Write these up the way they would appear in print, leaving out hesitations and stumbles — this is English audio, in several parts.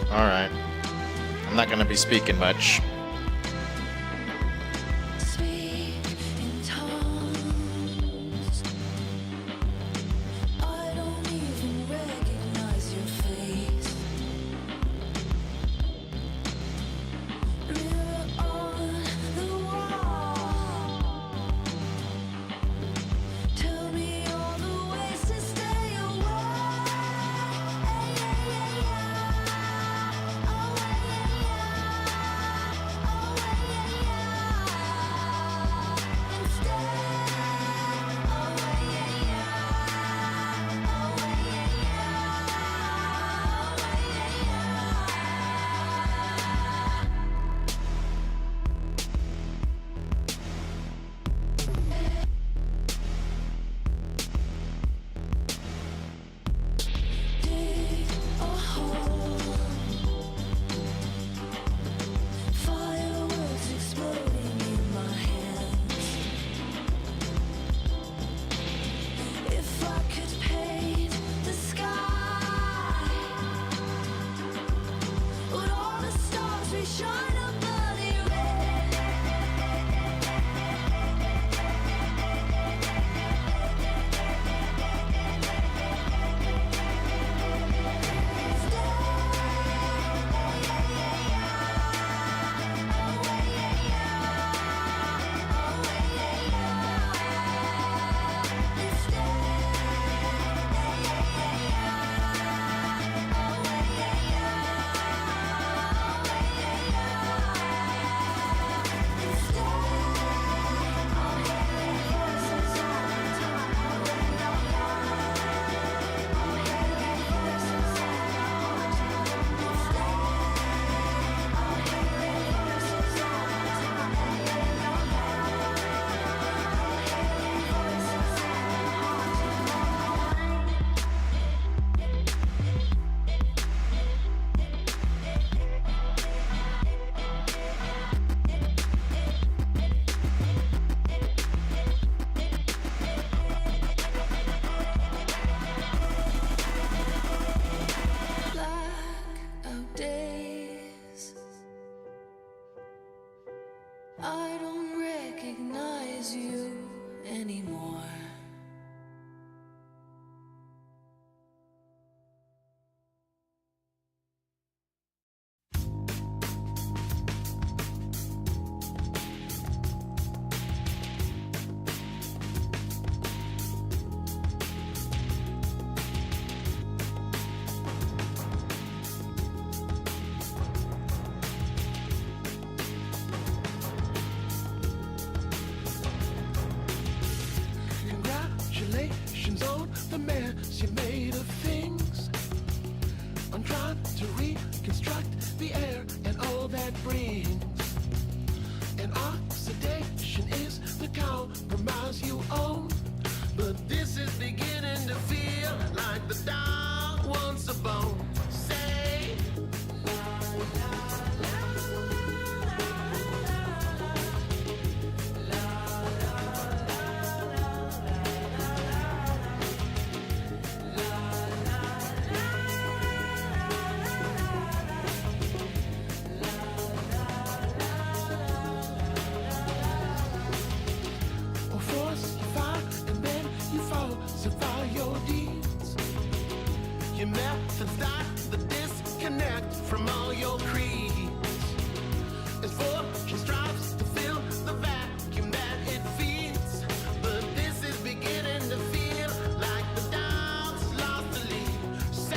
Alright. I'm not gonna be speaking much. I don't recognize you anymore. Congratulations on the mess you made of things. I'm trying to reconstruct the air and all that brings. And oxidation is the compromise you own. But this is beginning to feel like the dog wants a bone. Say, or force you fight and then you falsify your deeds. Your methods start the disconnect from all your creeds. As fortune strives to fill the vacuum that it feeds, but this is beginning to feel like the dog's lost the lead. Say,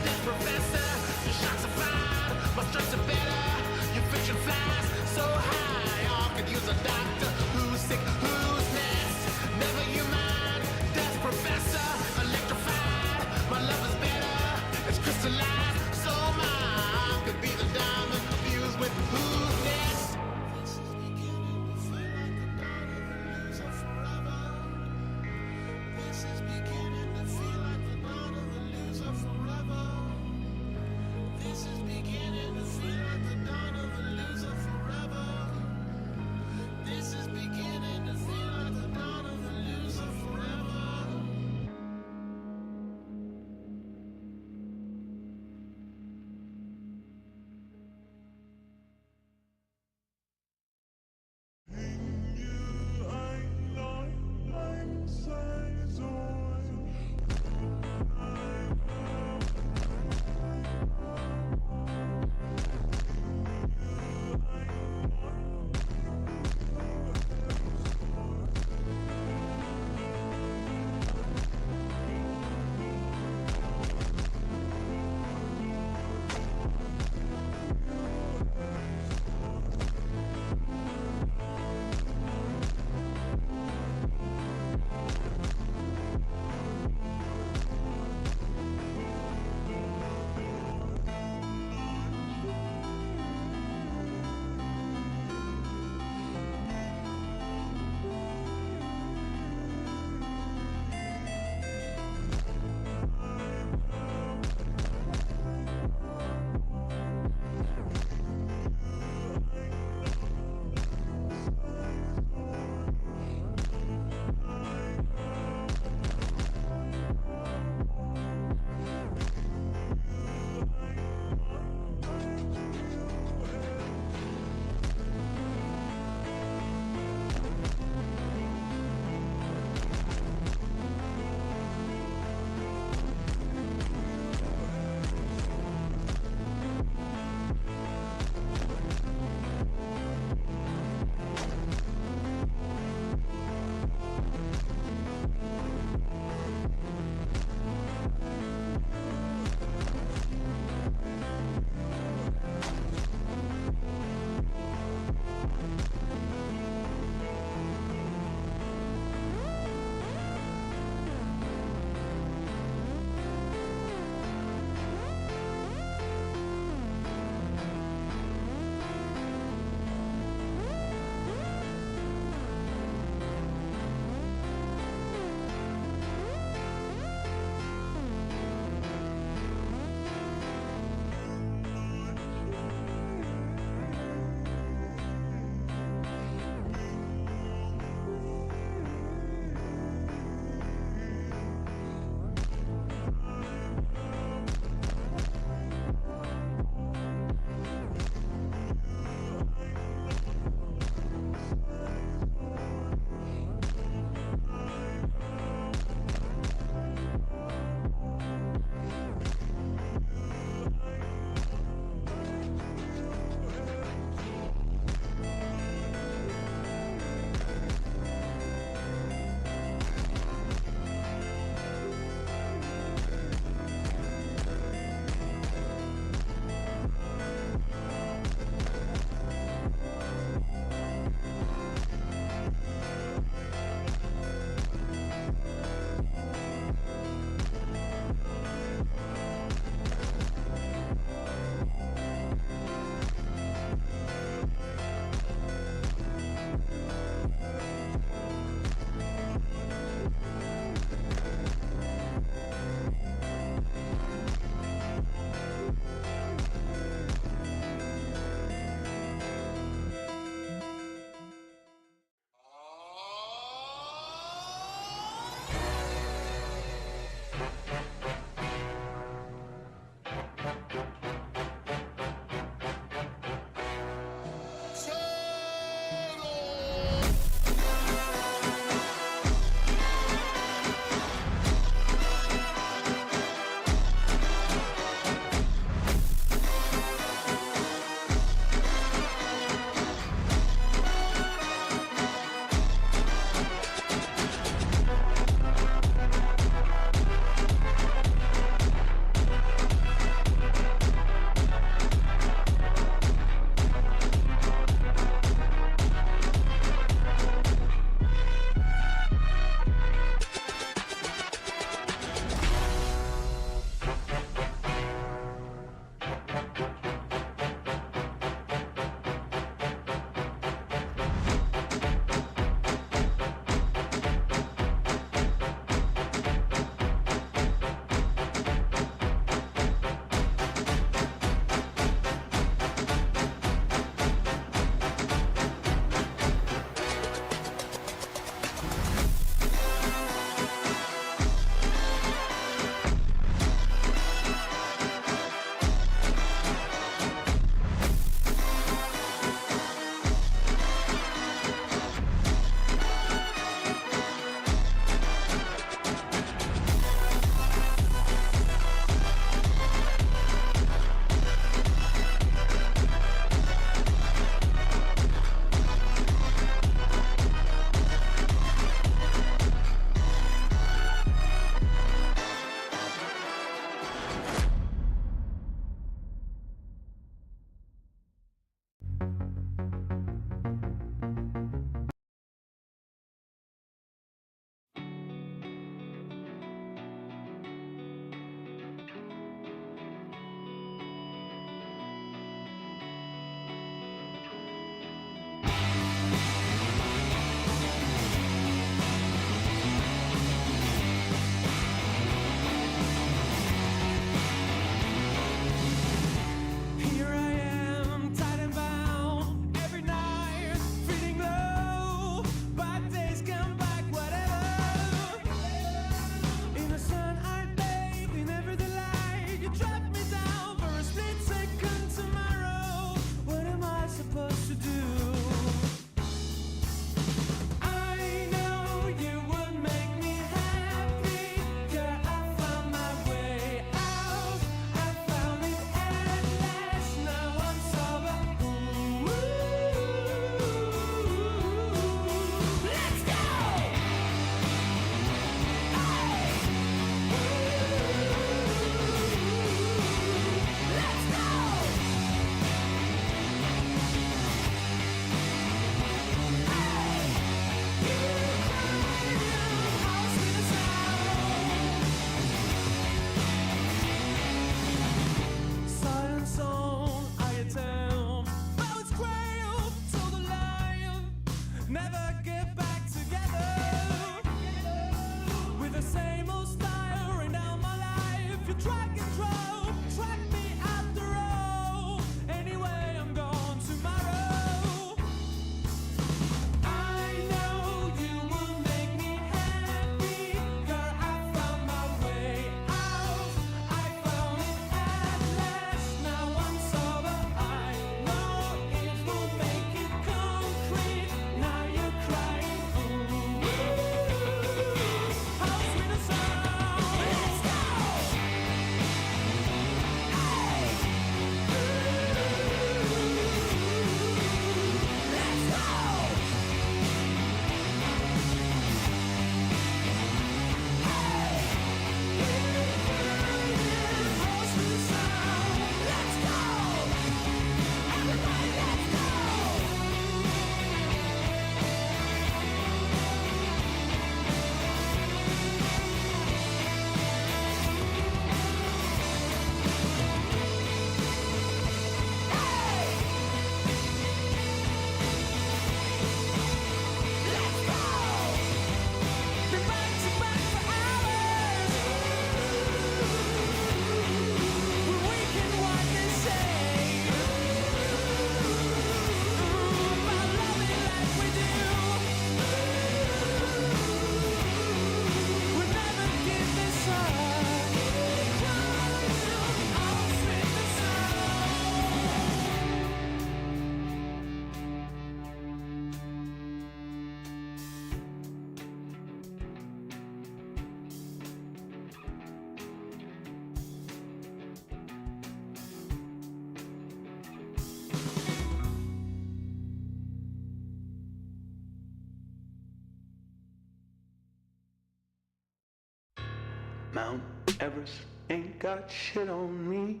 Mount Everest ain't got shit on me.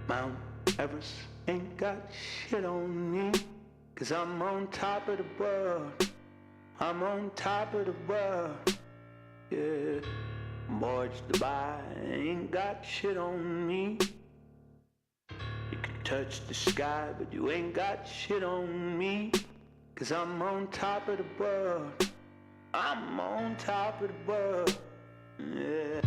Mount Everest ain't got shit on me. 'Cause I'm on top of the world. I'm on top of the world. Yeah. Mortgage Dubai ain't got shit on me. You can touch the sky, but you ain't got shit on me. 'Cause I'm on top of the world. I'm on top of the world. Yeah.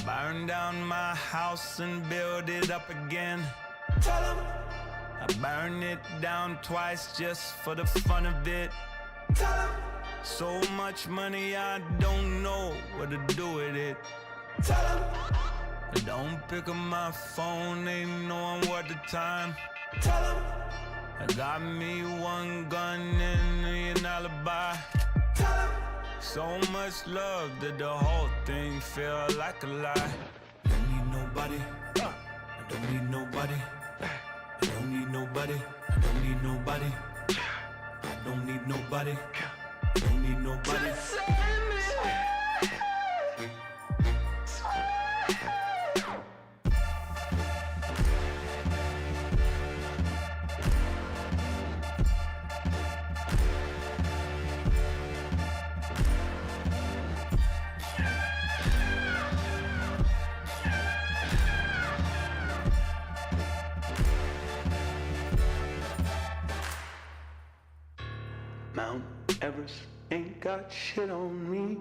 Burn down my house and build it up again. I burn it down twice just for the fun of it. So much money I don't know what to do with it. I don't pick up my phone, ain't knowing what the time. I got me one gun and an alibi. So much love that the whole thing feel like a lie. Don't need nobody. I don't need nobody. I don't need nobody. I don't need nobody. I don't need nobody. I don't need nobody. Mount Everest ain't got shit on me.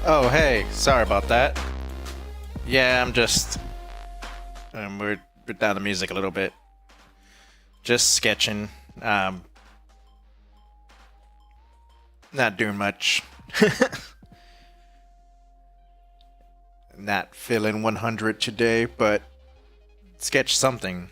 Oh, hey, sorry about that. Yeah, I'm just... we're down the music a little bit. Just sketching. Not doing much. Not feeling 100 today, but sketch something.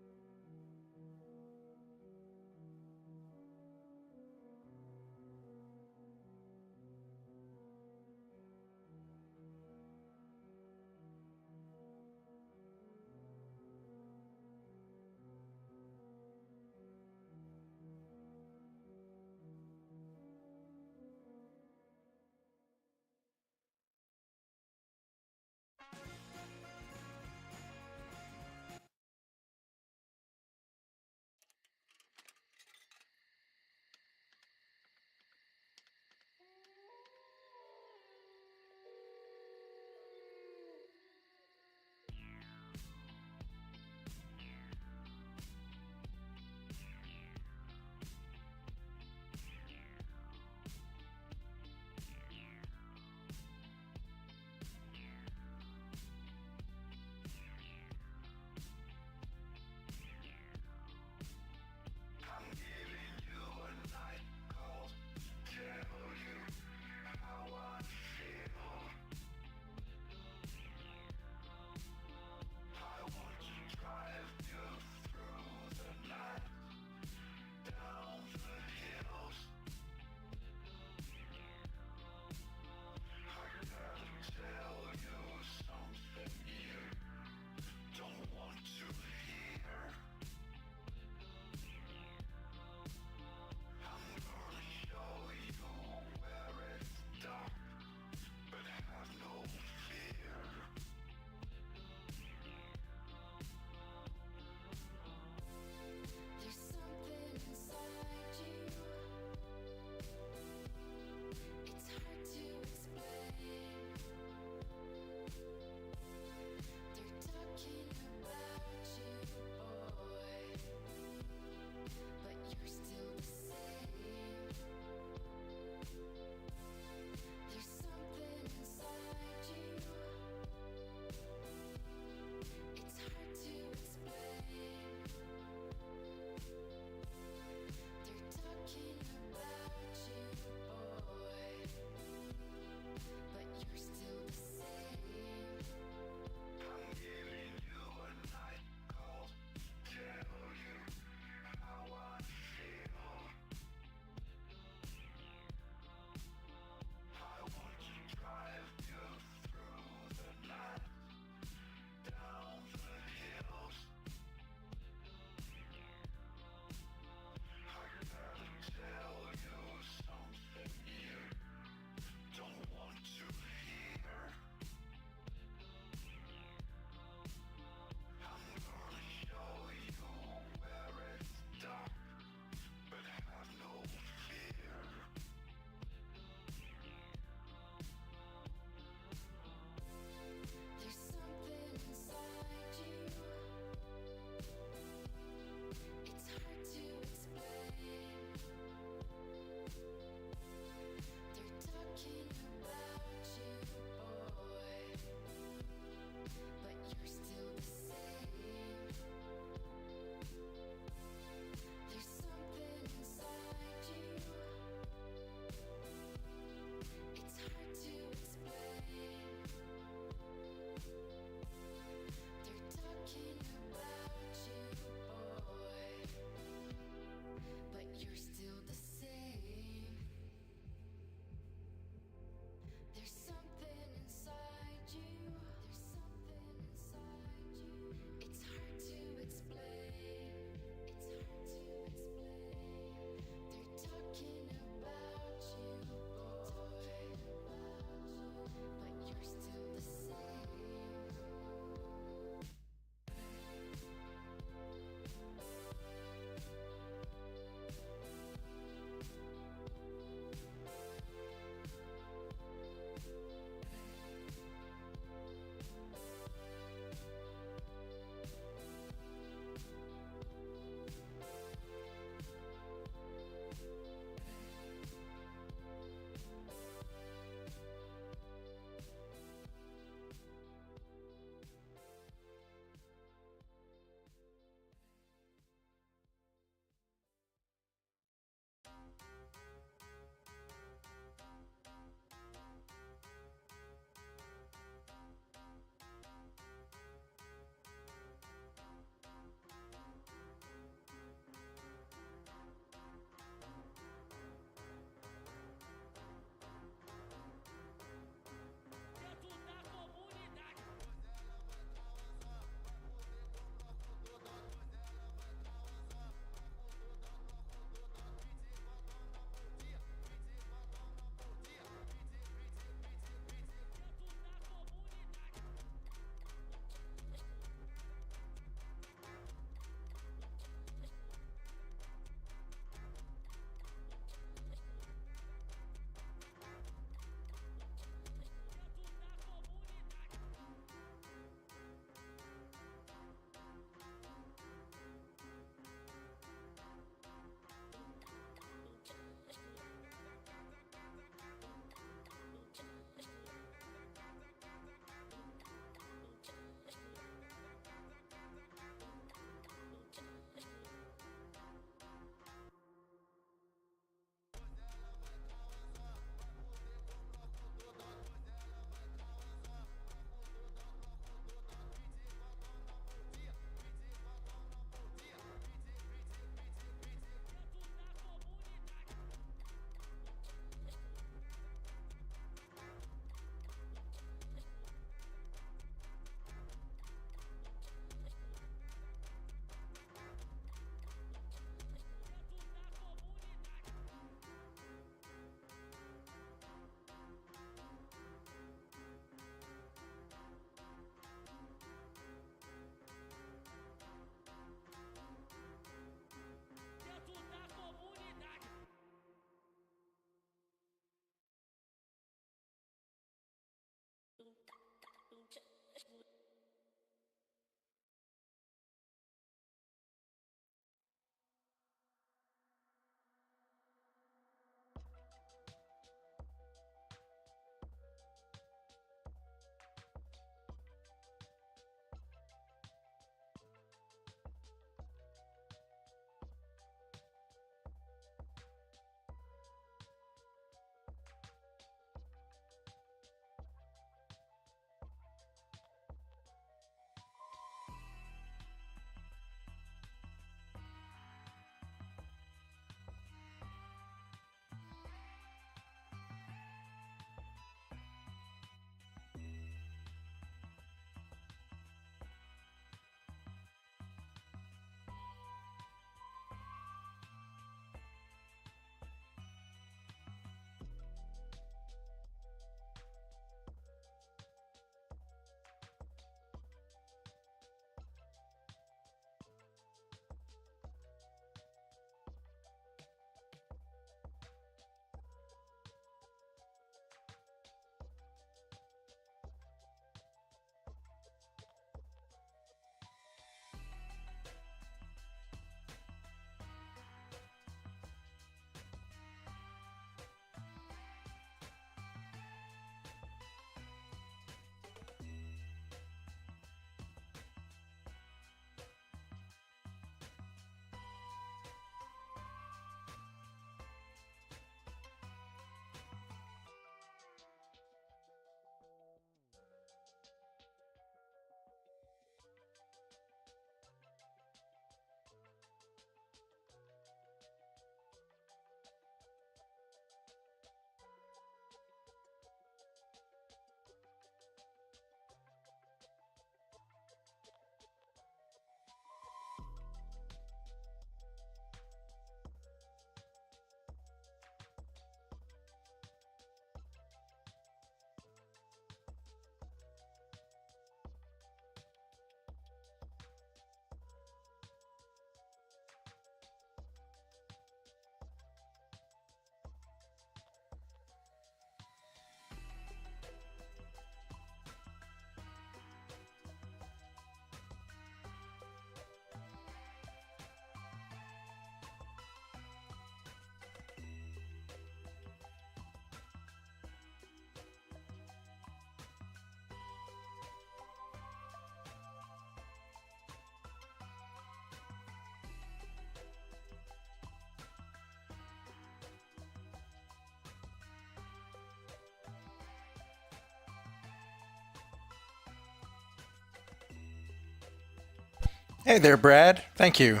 Hey there, Brad. Thank you.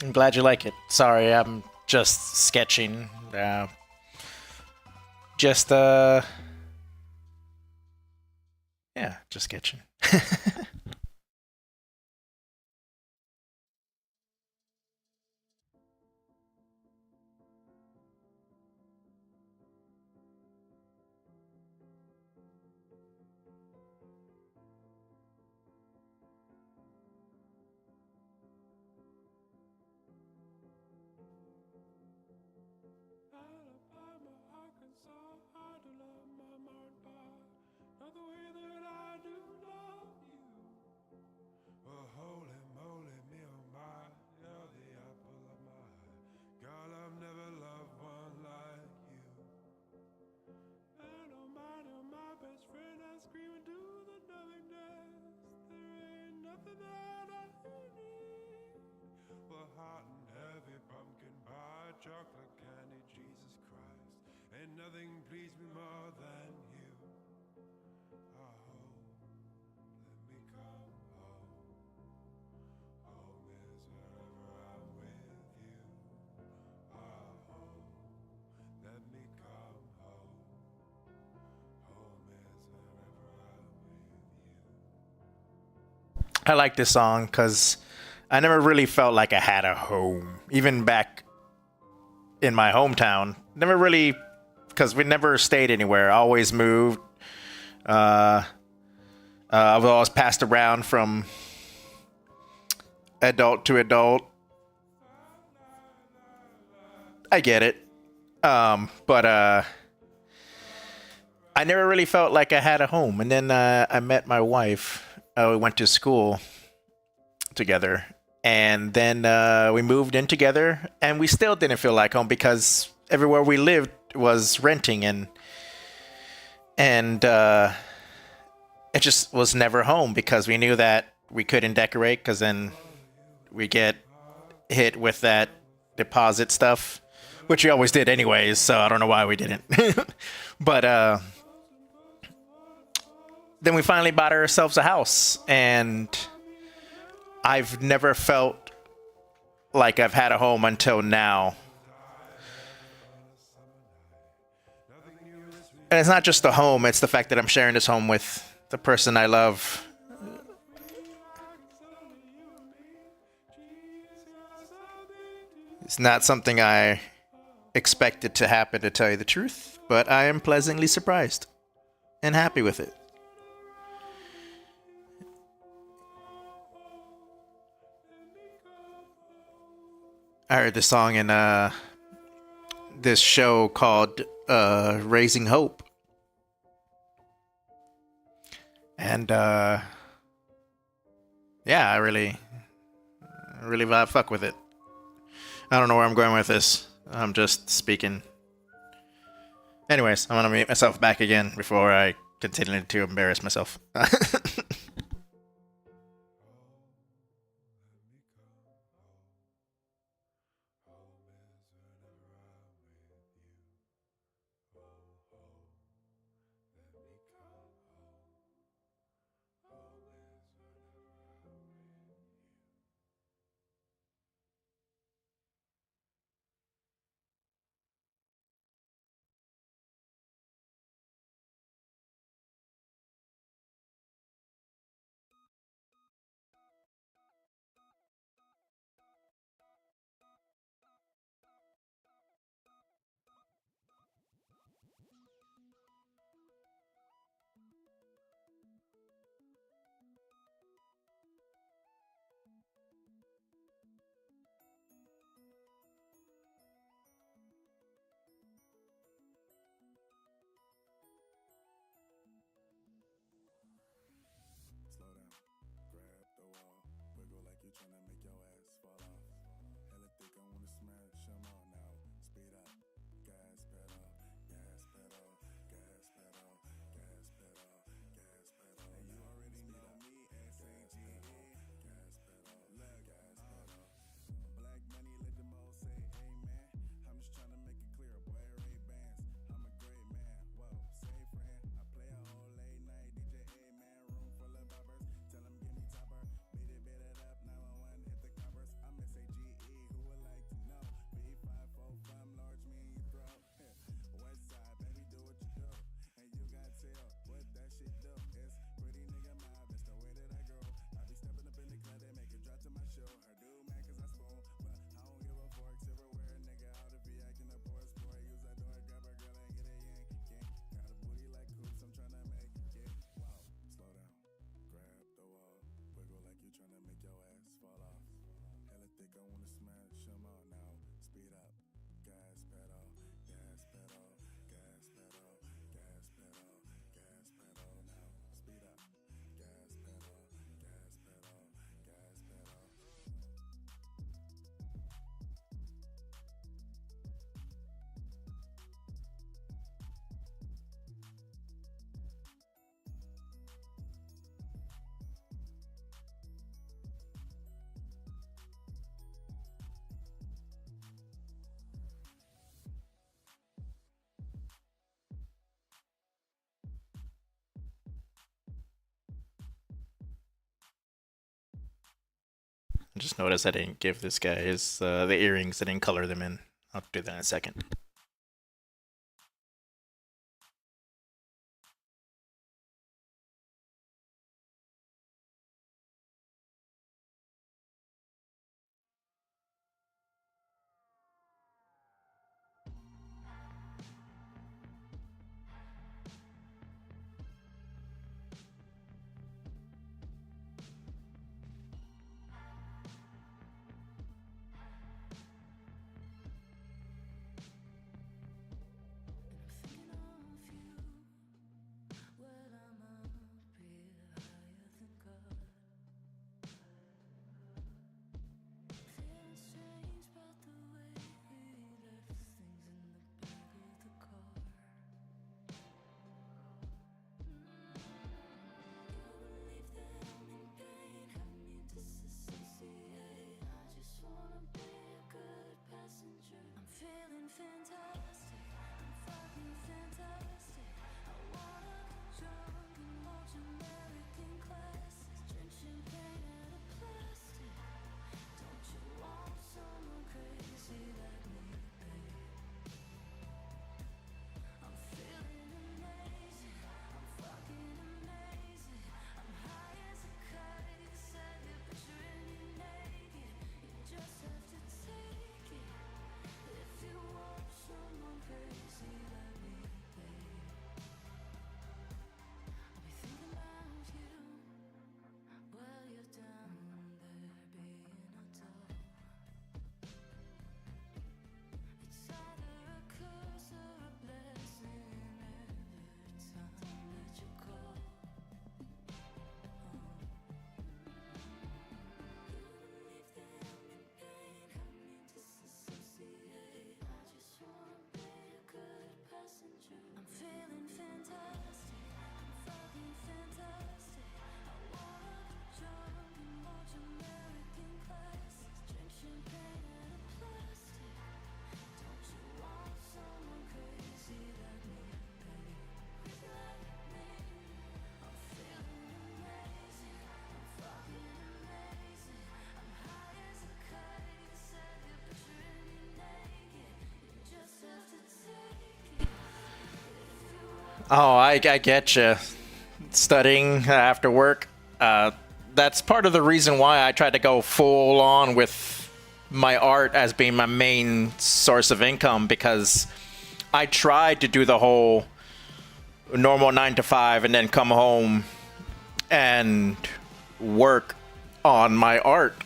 I'm glad you like it. Sorry, I'm just sketching. Just yeah, just sketching. Alabama, Arkansas, I do love my Martha, not the way that I do love you. Well, holy moly, me oh my, you're the apple of my eye. Girl, I've never loved one like you. And oh my best friend, I screaming to the nothingness. There ain't nothing that I need. Well, hot and heavy pumpkin pie, chocolate candy, Jesus Christ. Ain't nothing pleased me more than you. Oh, let me come home. Home is wherever I'm with you. Oh, let me come home. Home is wherever I'm with you. I like this song because I never really felt like I had a home, even back in my hometown. Never really, because we never stayed anywhere. Always moved. I've always passed around from adult to adult. I get it. But I never really felt like I had a home. And then I met my wife. We went to school together. And then we moved in together. And we still didn't feel like home because everywhere we lived was renting. And it just was never home because we knew that we couldn't decorate because then we get hit with that deposit stuff, which we always did anyways, so I don't know why we didn't. But then we finally bought ourselves a house, and I've never felt like I've had a home until now. And it's not just the home, it's the fact that I'm sharing this home with the person I love. It's not something I expected to happen, to tell you the truth, but I am pleasantly surprised and happy with it. I heard this song in this show called Raising Hope. And yeah, I really fuck with it. I don't know where I'm going with this. I'm just speaking. Anyways, I'm gonna mute myself back again before I continue to embarrass myself. I just noticed I didn't give this guy his the earrings. I didn't color them in. I'll do that in a second. Oh, I get you. Studying after work. That's part of the reason why I tried to go full on with my art as being my main source of income, because I tried to do the whole normal 9 to 5 and then come home and work on my art.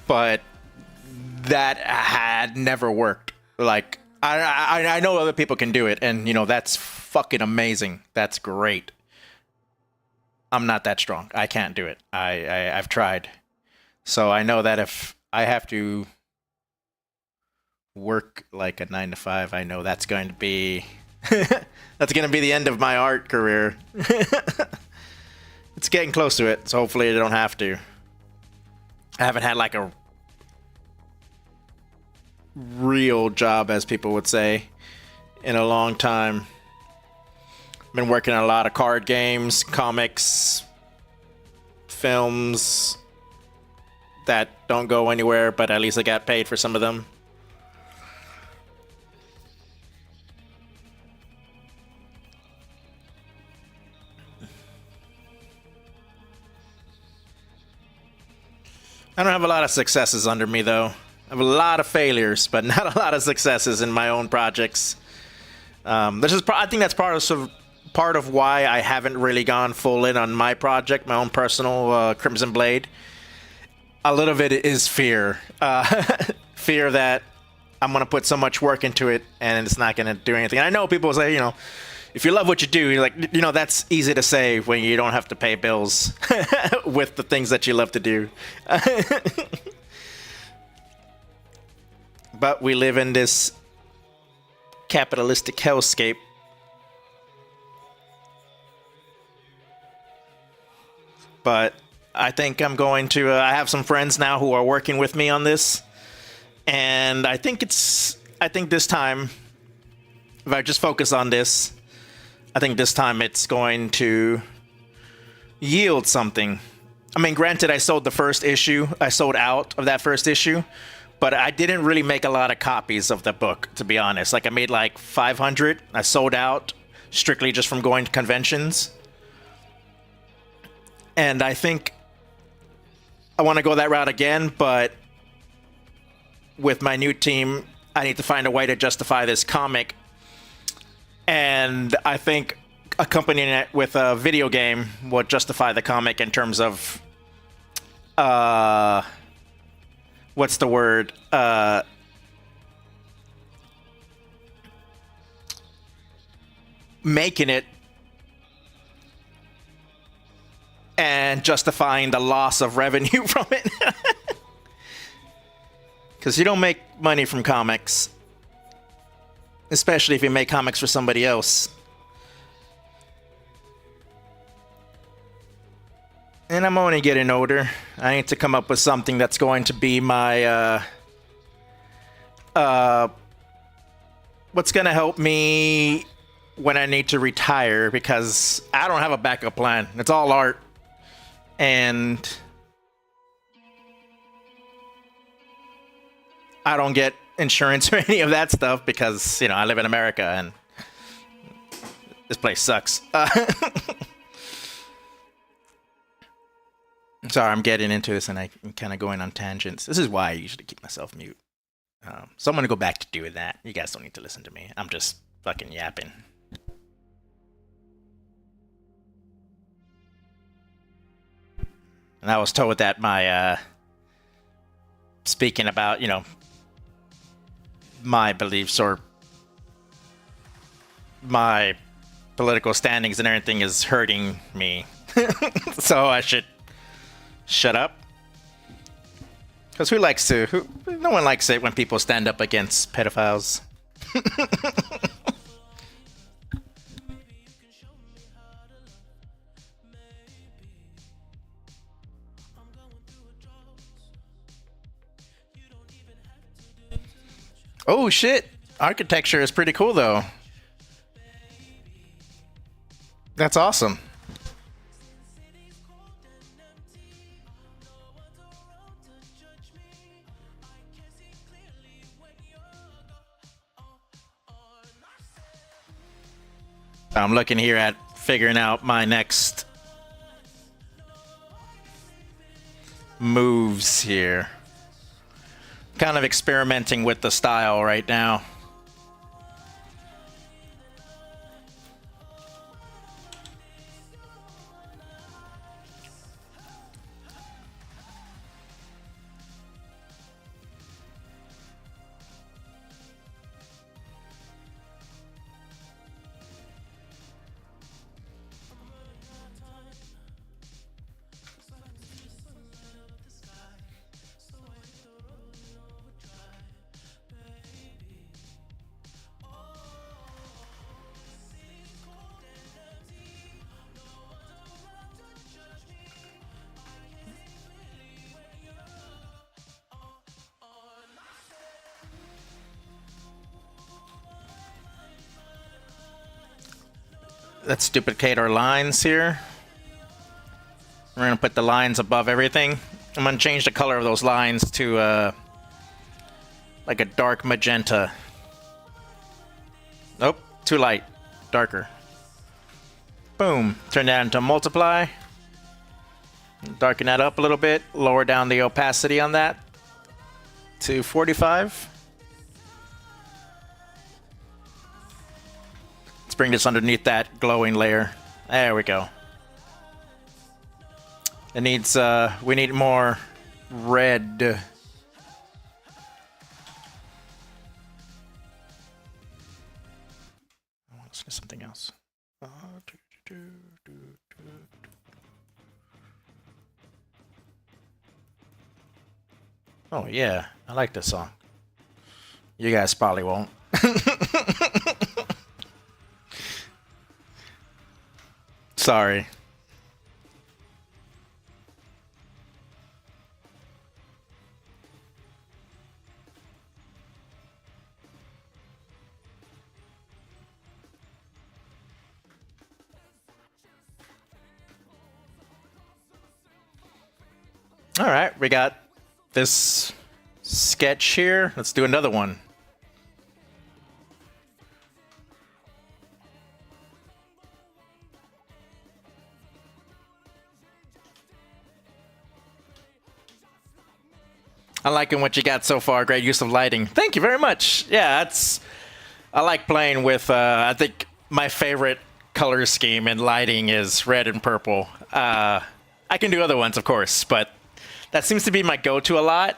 But that had never worked. Like, I know other people can do it, and you know, that's fucking amazing. That's great. I'm not that strong. I can't do it. I've tried. So I know that if I have to work like a 9 to 5, I know that's going to be that's going to be the end of my art career. It's getting close to it, so hopefully I don't have to. I haven't had like a real job, as people would say, in a long time. Been working on a lot of card games, comics, films that don't go anywhere, but at least I got paid for some of them. I don't have a lot of successes under me, though. I have a lot of failures, but not a lot of successes in my own projects. I think that's part of why I haven't really gone full in on my project, my own personal Crimson Blade. A little of it is fear. Fear that I'm going to put so much work into it and it's not going to do anything. I know people say, you know, if you love what you do, you're like, you know, that's easy to say when you don't have to pay bills with the things that you love to do. But we live in this capitalistic hellscape. But I think I'm going to, I have some friends now who are working with me on this. And I think this time, if I just focus on this, I think this time it's going to yield something. I mean, granted, I sold the first issue. I sold out of that first issue, but I didn't really make a lot of copies of the book, to be honest. Like, I made like 500. I sold out strictly just from going to conventions. And I think I want to go that route again, but with my new team, I need to find a way to justify this comic. And I think accompanying it with a video game would justify the comic in terms of what's the word? Making it and justifying the loss of revenue from it. Because you don't make money from comics, especially if you make comics for somebody else. And I'm only getting older. I need to come up with something that's going to be my what's going to help me when I need to retire, because I don't have a backup plan. It's all art. And I don't get insurance or any of that stuff because, you know, I live in America and this place sucks. Sorry, I'm getting into this and I'm kind of going on tangents. This is why I usually keep myself mute. So I'm going to go back to doing that. You guys don't need to listen to me. I'm just fucking yapping. And I was told that my, speaking about, you know, my beliefs or my political standings and everything is hurting me. So I should shut up. Because no one likes it when people stand up against pedophiles. Oh shit! Architecture is pretty cool though. That's awesome. I'm looking here at figuring out my next moves here. Kind of experimenting with the style right now. Let's duplicate our lines here. We're gonna put the lines above everything. I'm gonna change the color of those lines to like a dark magenta. Nope, too light. Darker. Boom. Turn that into multiply. Darken that up a little bit. Lower down the opacity on that to 45. Let's bring this underneath that glowing layer. There we go. It needs, we need more red. Let's get something else. Oh yeah, I like this song. You guys probably won't. Sorry. All right, we got this sketch here. Let's do another one. I'm liking what you got so far. Great use of lighting. Thank you very much. Yeah, I like playing with. I think my favorite color scheme and lighting is red and purple. I can do other ones, of course, but that seems to be my go-to a lot.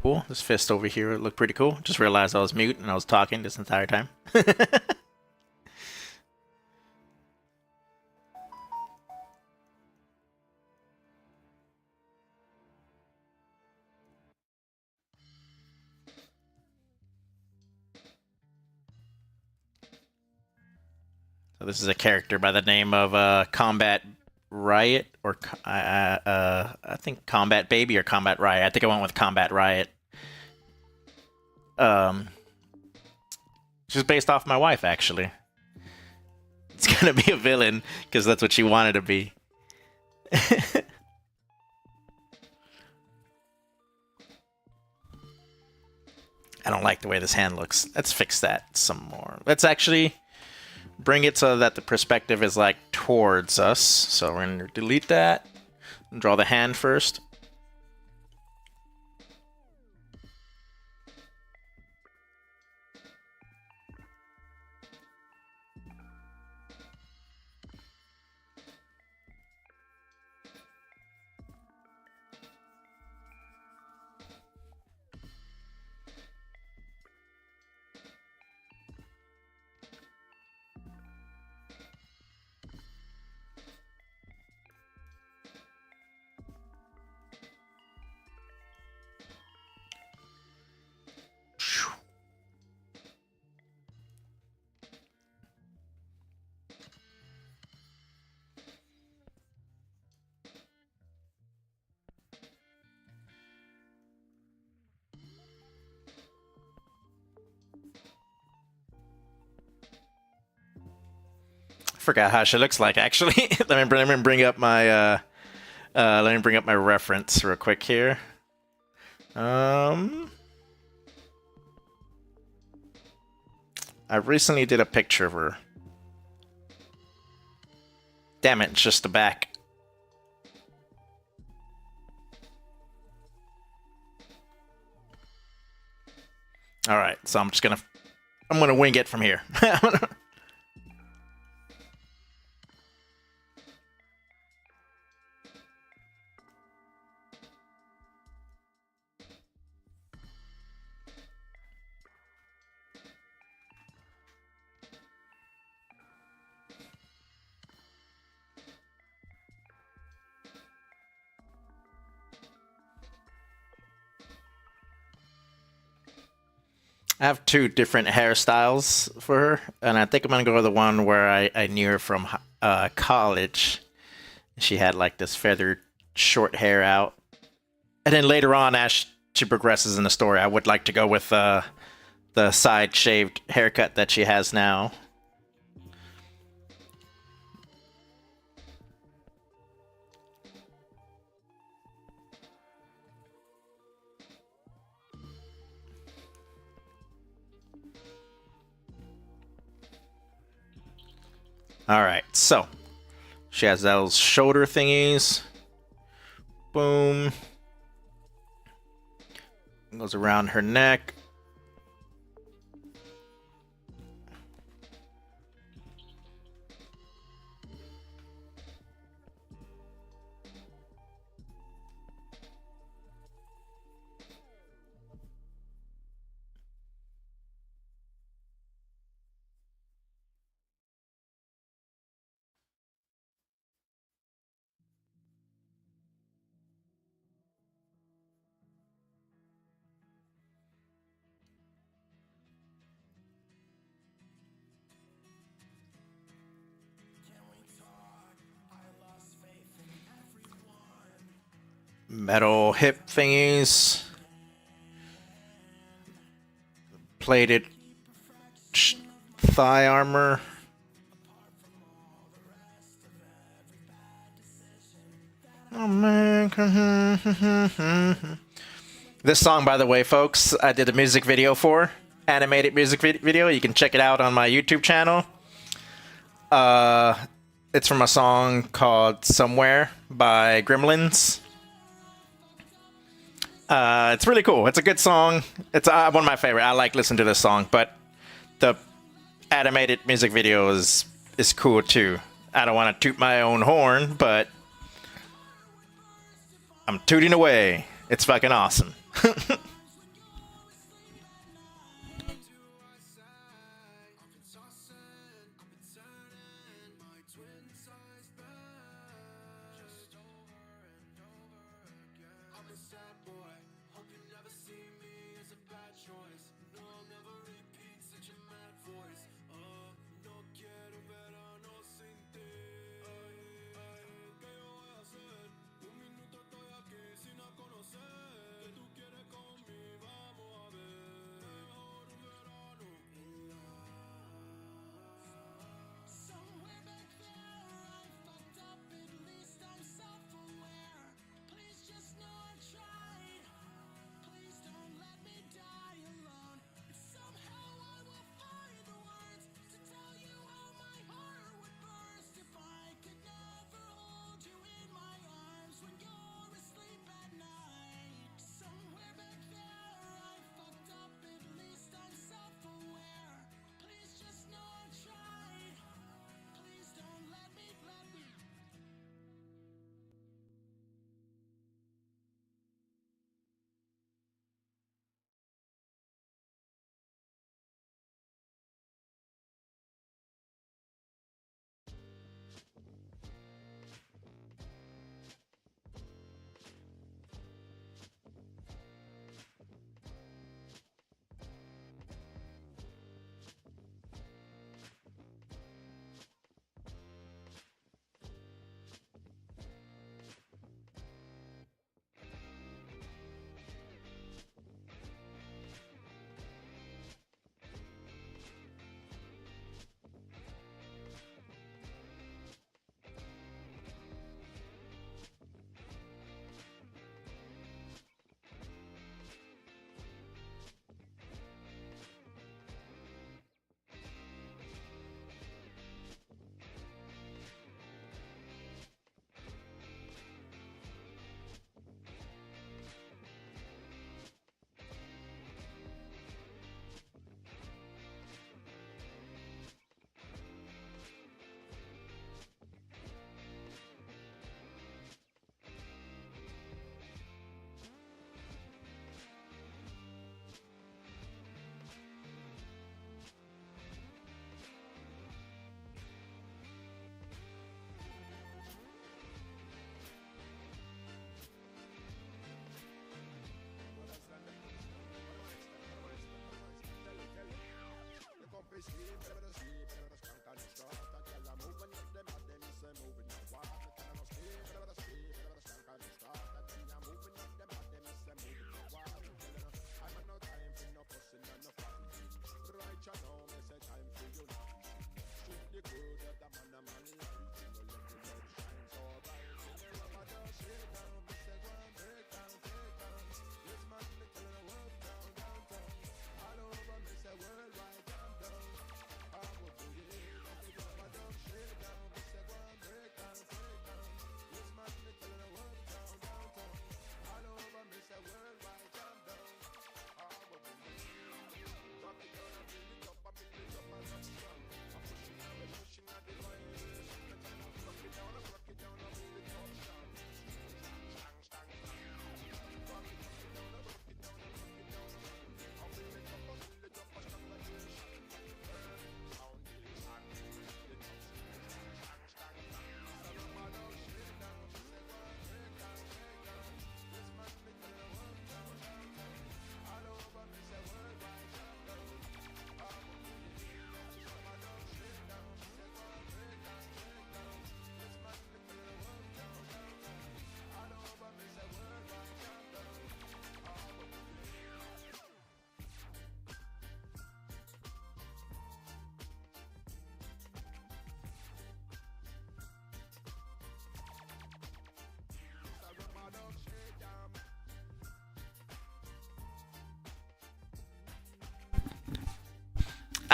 Cool. This fist over here it looked pretty cool. Just realized I was mute and I was talking this entire time. So this is a character by the name of Combat Riot, or I think Combat Baby or Combat Riot. I think I went with Combat Riot. She's based off my wife, actually. It's gonna be a villain because that's what she wanted to be. I don't like the way this hand looks. Let's fix that some more. Let's actually bring it so that the perspective is like towards us. So we're gonna delete that and draw the hand first. Forgot how she looks like, actually. let me bring up my reference real quick here. I recently did a picture of her. Damn it, it's just the back. Alright, so I'm gonna wing it from here. I have two different hairstyles for her, and I think I'm gonna go with the one where I knew her from college. She had like this feathered short hair out, and then later on, as she progresses in the story, I would like to go with the side shaved haircut that she has now. Alright, so she has those shoulder thingies. Boom. Goes around her neck. Metal hip thingies. Plated thigh armor. Oh man. This song, by the way, folks, I did a music video for. Animated music video. You can check it out on my YouTube channel. It's from a song called Somewhere by Gremlins. It's really cool. It's a good song. It's one of my favorite. I like listening to this song, but the animated music video is cool too. I don't want to toot my own horn, but I'm tooting away. It's fucking awesome.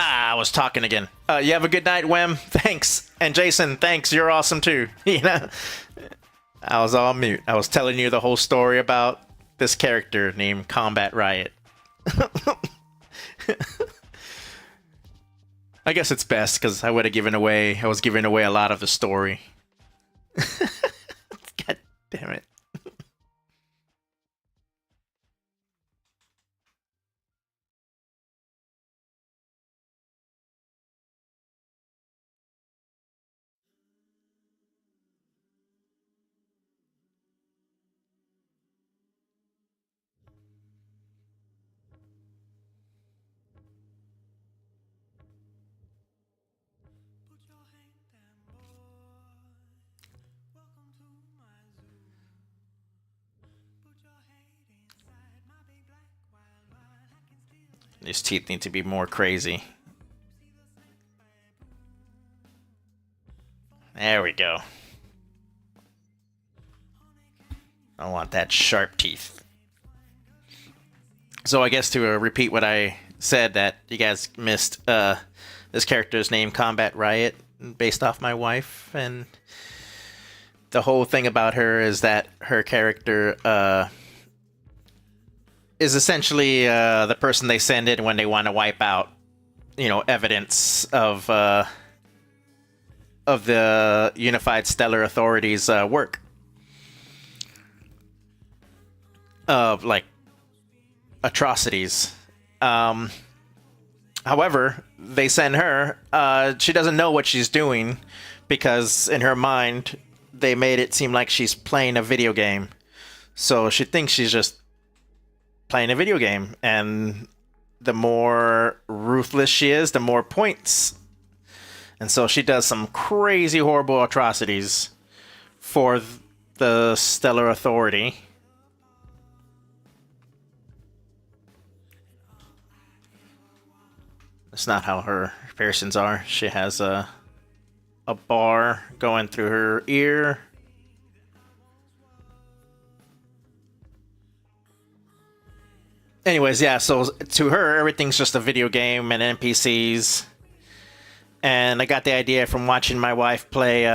I was talking again. You have a good night, Wem. Thanks. And Jason, thanks. You're awesome too. You know, I was all mute. I was telling you the whole story about this character named Combat Riot. I guess it's best because I would have given away. I was giving away a lot of the story. God damn it. These teeth need to be more crazy. There we go. I want that sharp teeth. So I guess to repeat what I said, that you guys missed, this character's name Combat Riot, based off my wife, and the whole thing about her is that her character is essentially the person they send in when they want to wipe out, you know, evidence of the Unified Stellar Authority's work. Of, like, atrocities. However, they send her. She doesn't know what she's doing because in her mind, they made it seem like she's playing a video game. So she thinks she's just playing a video game. And the more ruthless she is, the more points. And so she does some crazy, horrible atrocities for the Stellar Authority. That's not how her piercings are. She has a bar going through her ear. Anyways, yeah, so to her, everything's just a video game and NPCs. And I got the idea from watching my wife play,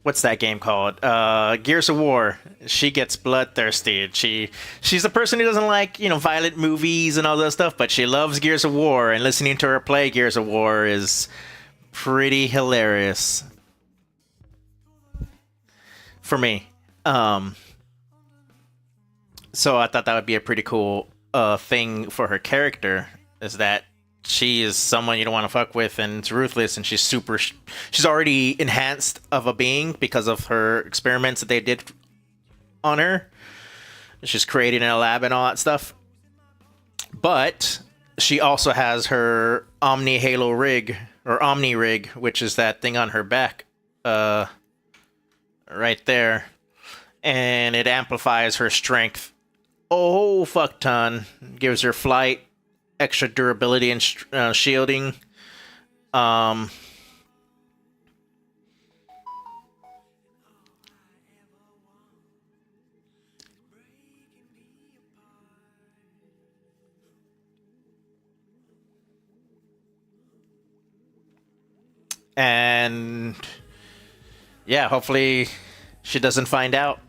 what's that game called? Gears of War. She gets bloodthirsty. She's a person who doesn't like, you know, violent movies and all that stuff, but she loves Gears of War, and listening to her play Gears of War is pretty hilarious. For me. So I thought that would be a pretty cool thing for her character, is that she is someone you don't want to fuck with, and it's ruthless, and she's already enhanced of a being because of her experiments that they did on her. She's created in a lab and all that stuff. But she also has her Omni Halo rig, or Omni rig, which is that thing on her back, right there. And it amplifies her strength a whole fuck ton. Gives her flight, extra durability, and shielding. And yeah, hopefully she doesn't find out.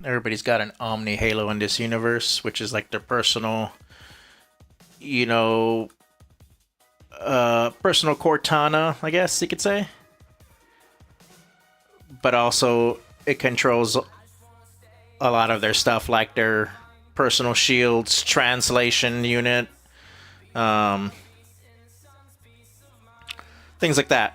Everybody's got an Omni Halo in this universe, which is like their personal, personal Cortana, I guess you could say. But also, it controls a lot of their stuff, like their personal shields, translation unit, things like that.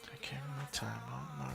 Taking my time on my ride.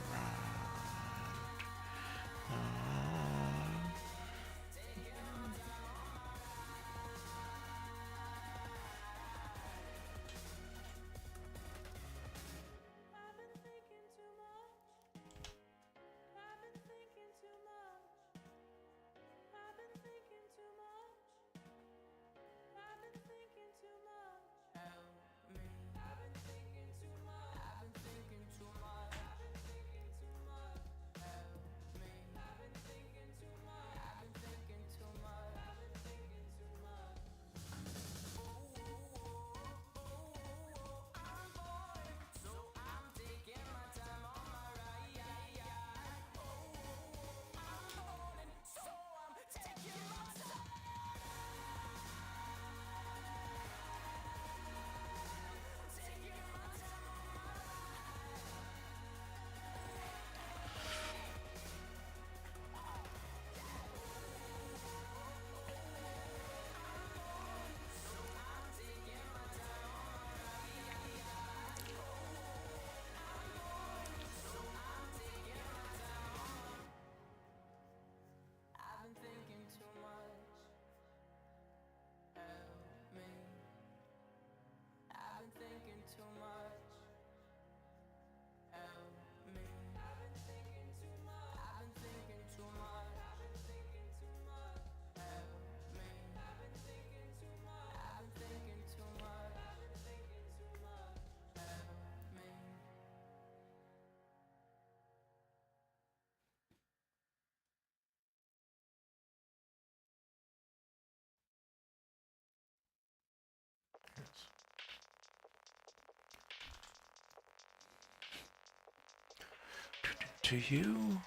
To you.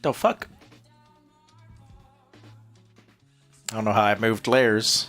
The fuck? I don't know how I moved layers.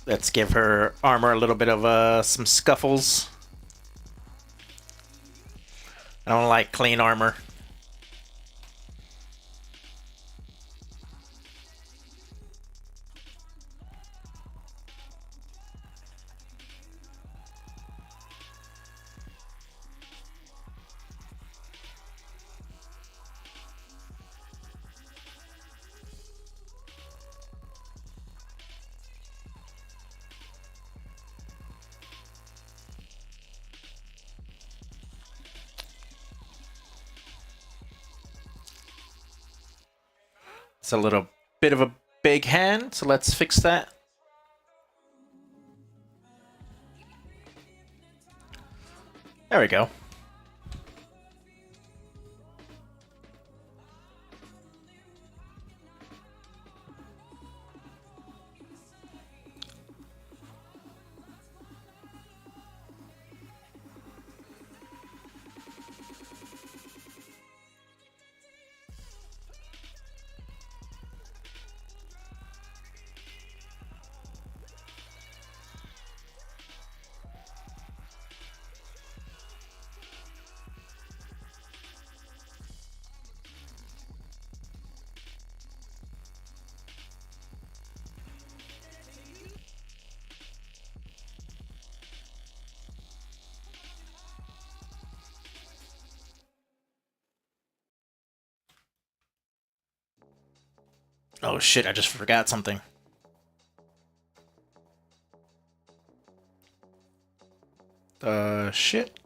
Let's give her armor a little bit of some scuffles. I don't like clean armor. It's a little bit of a big hand, so let's fix that. There we go. Oh shit, I just forgot something. Shit.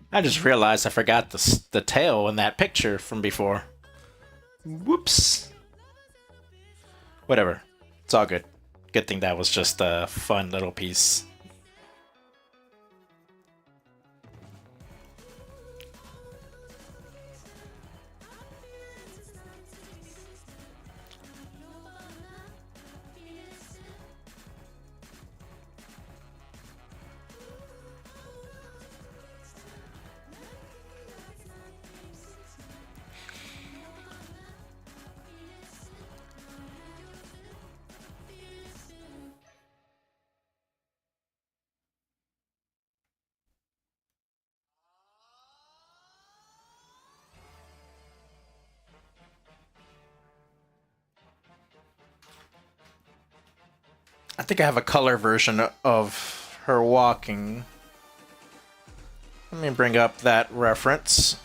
I just realized I forgot the tail in that picture from before. Whoops. Whatever. It's all good. Good thing that was just a fun little piece. I think I have a color version of her walking. Let me bring up that reference.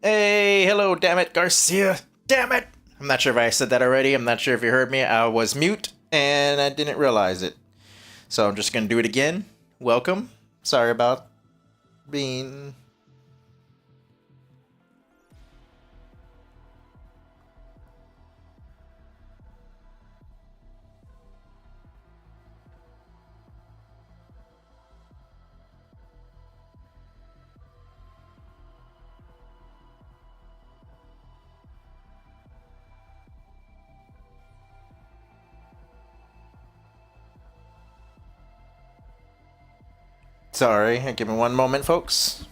Hey, hello, damn it, Garcia. Damn it! I'm not sure if I said that already. I'm not sure if you heard me. I was mute and I didn't realize it. So I'm just gonna do it again. Welcome. Sorry about being... Sorry, give me one moment, folks.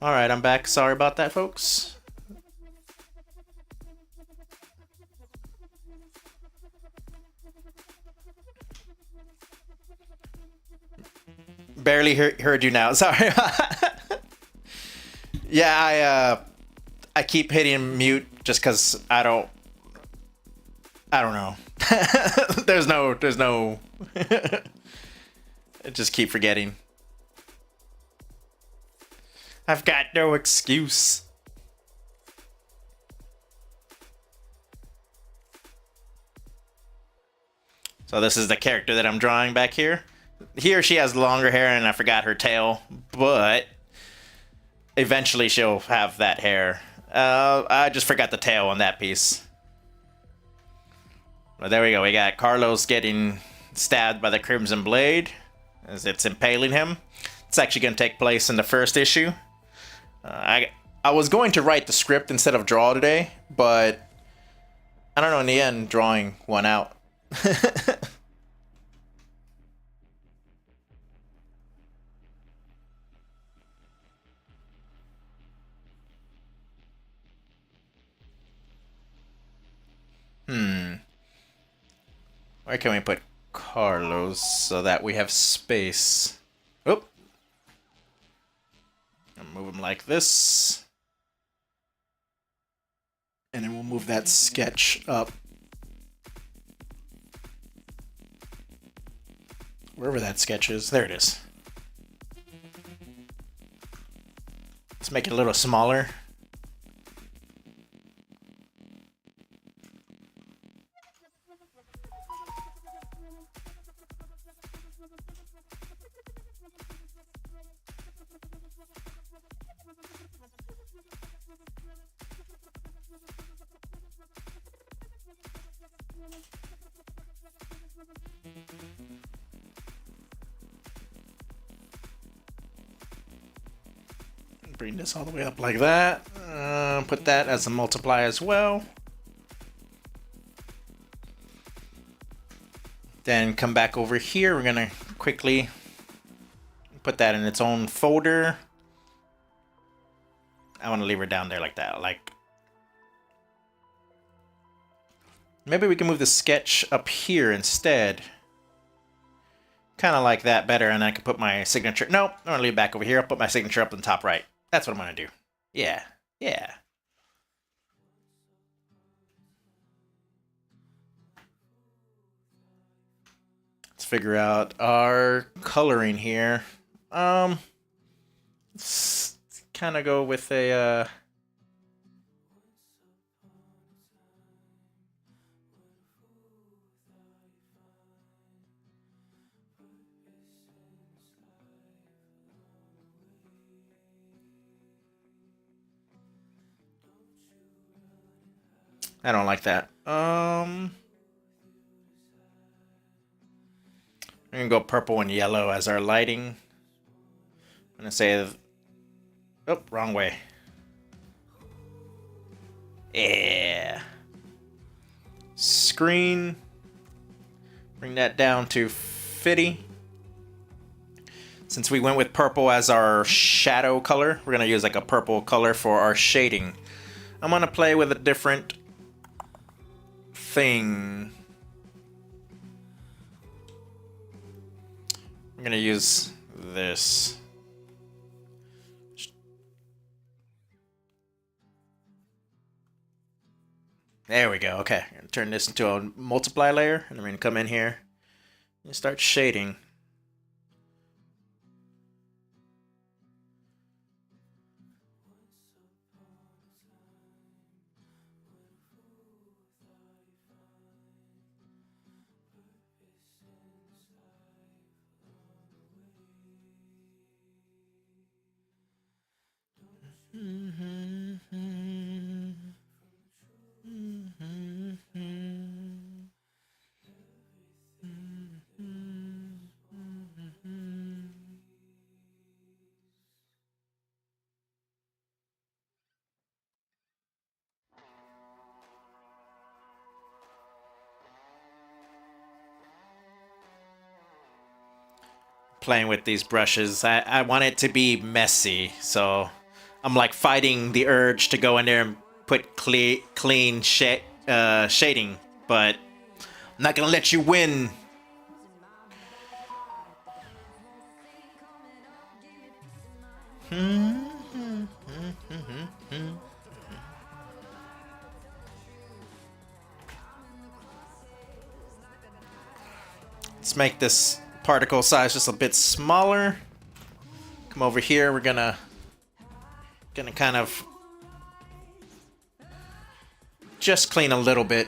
Alright, I'm back. Sorry about that, folks. Barely heard you now. Sorry. Yeah, I keep hitting mute just because I don't know. there's no I just keep forgetting. I've got no excuse. So this is the character that I'm drawing back here. Here she has longer hair and I forgot her tail, but eventually she'll have that hair. I just forgot the tail on that piece. But there we go. We got Carlos getting stabbed by the Crimson Blade as it's impaling him. It's actually going to take place in the first issue. I was going to write the script instead of draw today, but I don't know, in the end, drawing won out. Where can we put Carlos so that we have space? Oop. Move him like this. And then we'll move that sketch up. Wherever that sketch is. There it is. Let's make it a little smaller. Bring this all the way up like that. Put that as a multiply as well. Then come back over here. We're gonna quickly put that in its own folder. I want to leave her down there like that. Like, maybe we can move the sketch up here instead. Kind of like that better, and I can put my signature. Nope, I'm gonna leave it back over here. I'll put my signature up on the top right. That's what I'm gonna do. Yeah, yeah. Let's figure out our coloring here. Let's kind of go with a I don't like that. I'm gonna go purple and yellow as our lighting. I'm gonna say, oh, wrong way. Yeah. Screen. Bring that down to 50. Since we went with purple as our shadow color, we're going to use like a purple color for our shading. I'm going to play with a different thing. I'm going to use this. There we go. Okay, I'm gonna turn this into a multiply layer, and I'm gonna come in here and start shading. Playing with these brushes. I want it to be messy, so I'm like fighting the urge to go in there and put clean shading, but I'm not gonna let you win. Let's make this particle size just a bit smaller. Come over here. We're gonna kind of just clean a little bit.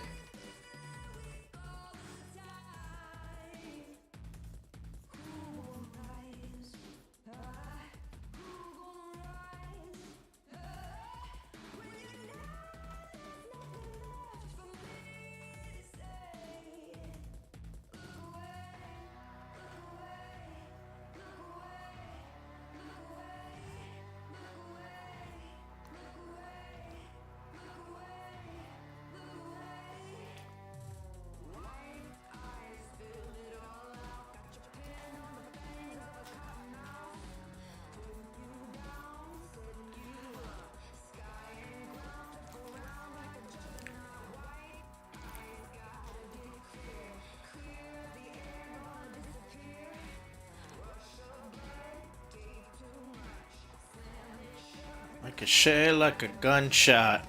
Ricochet like a gunshot.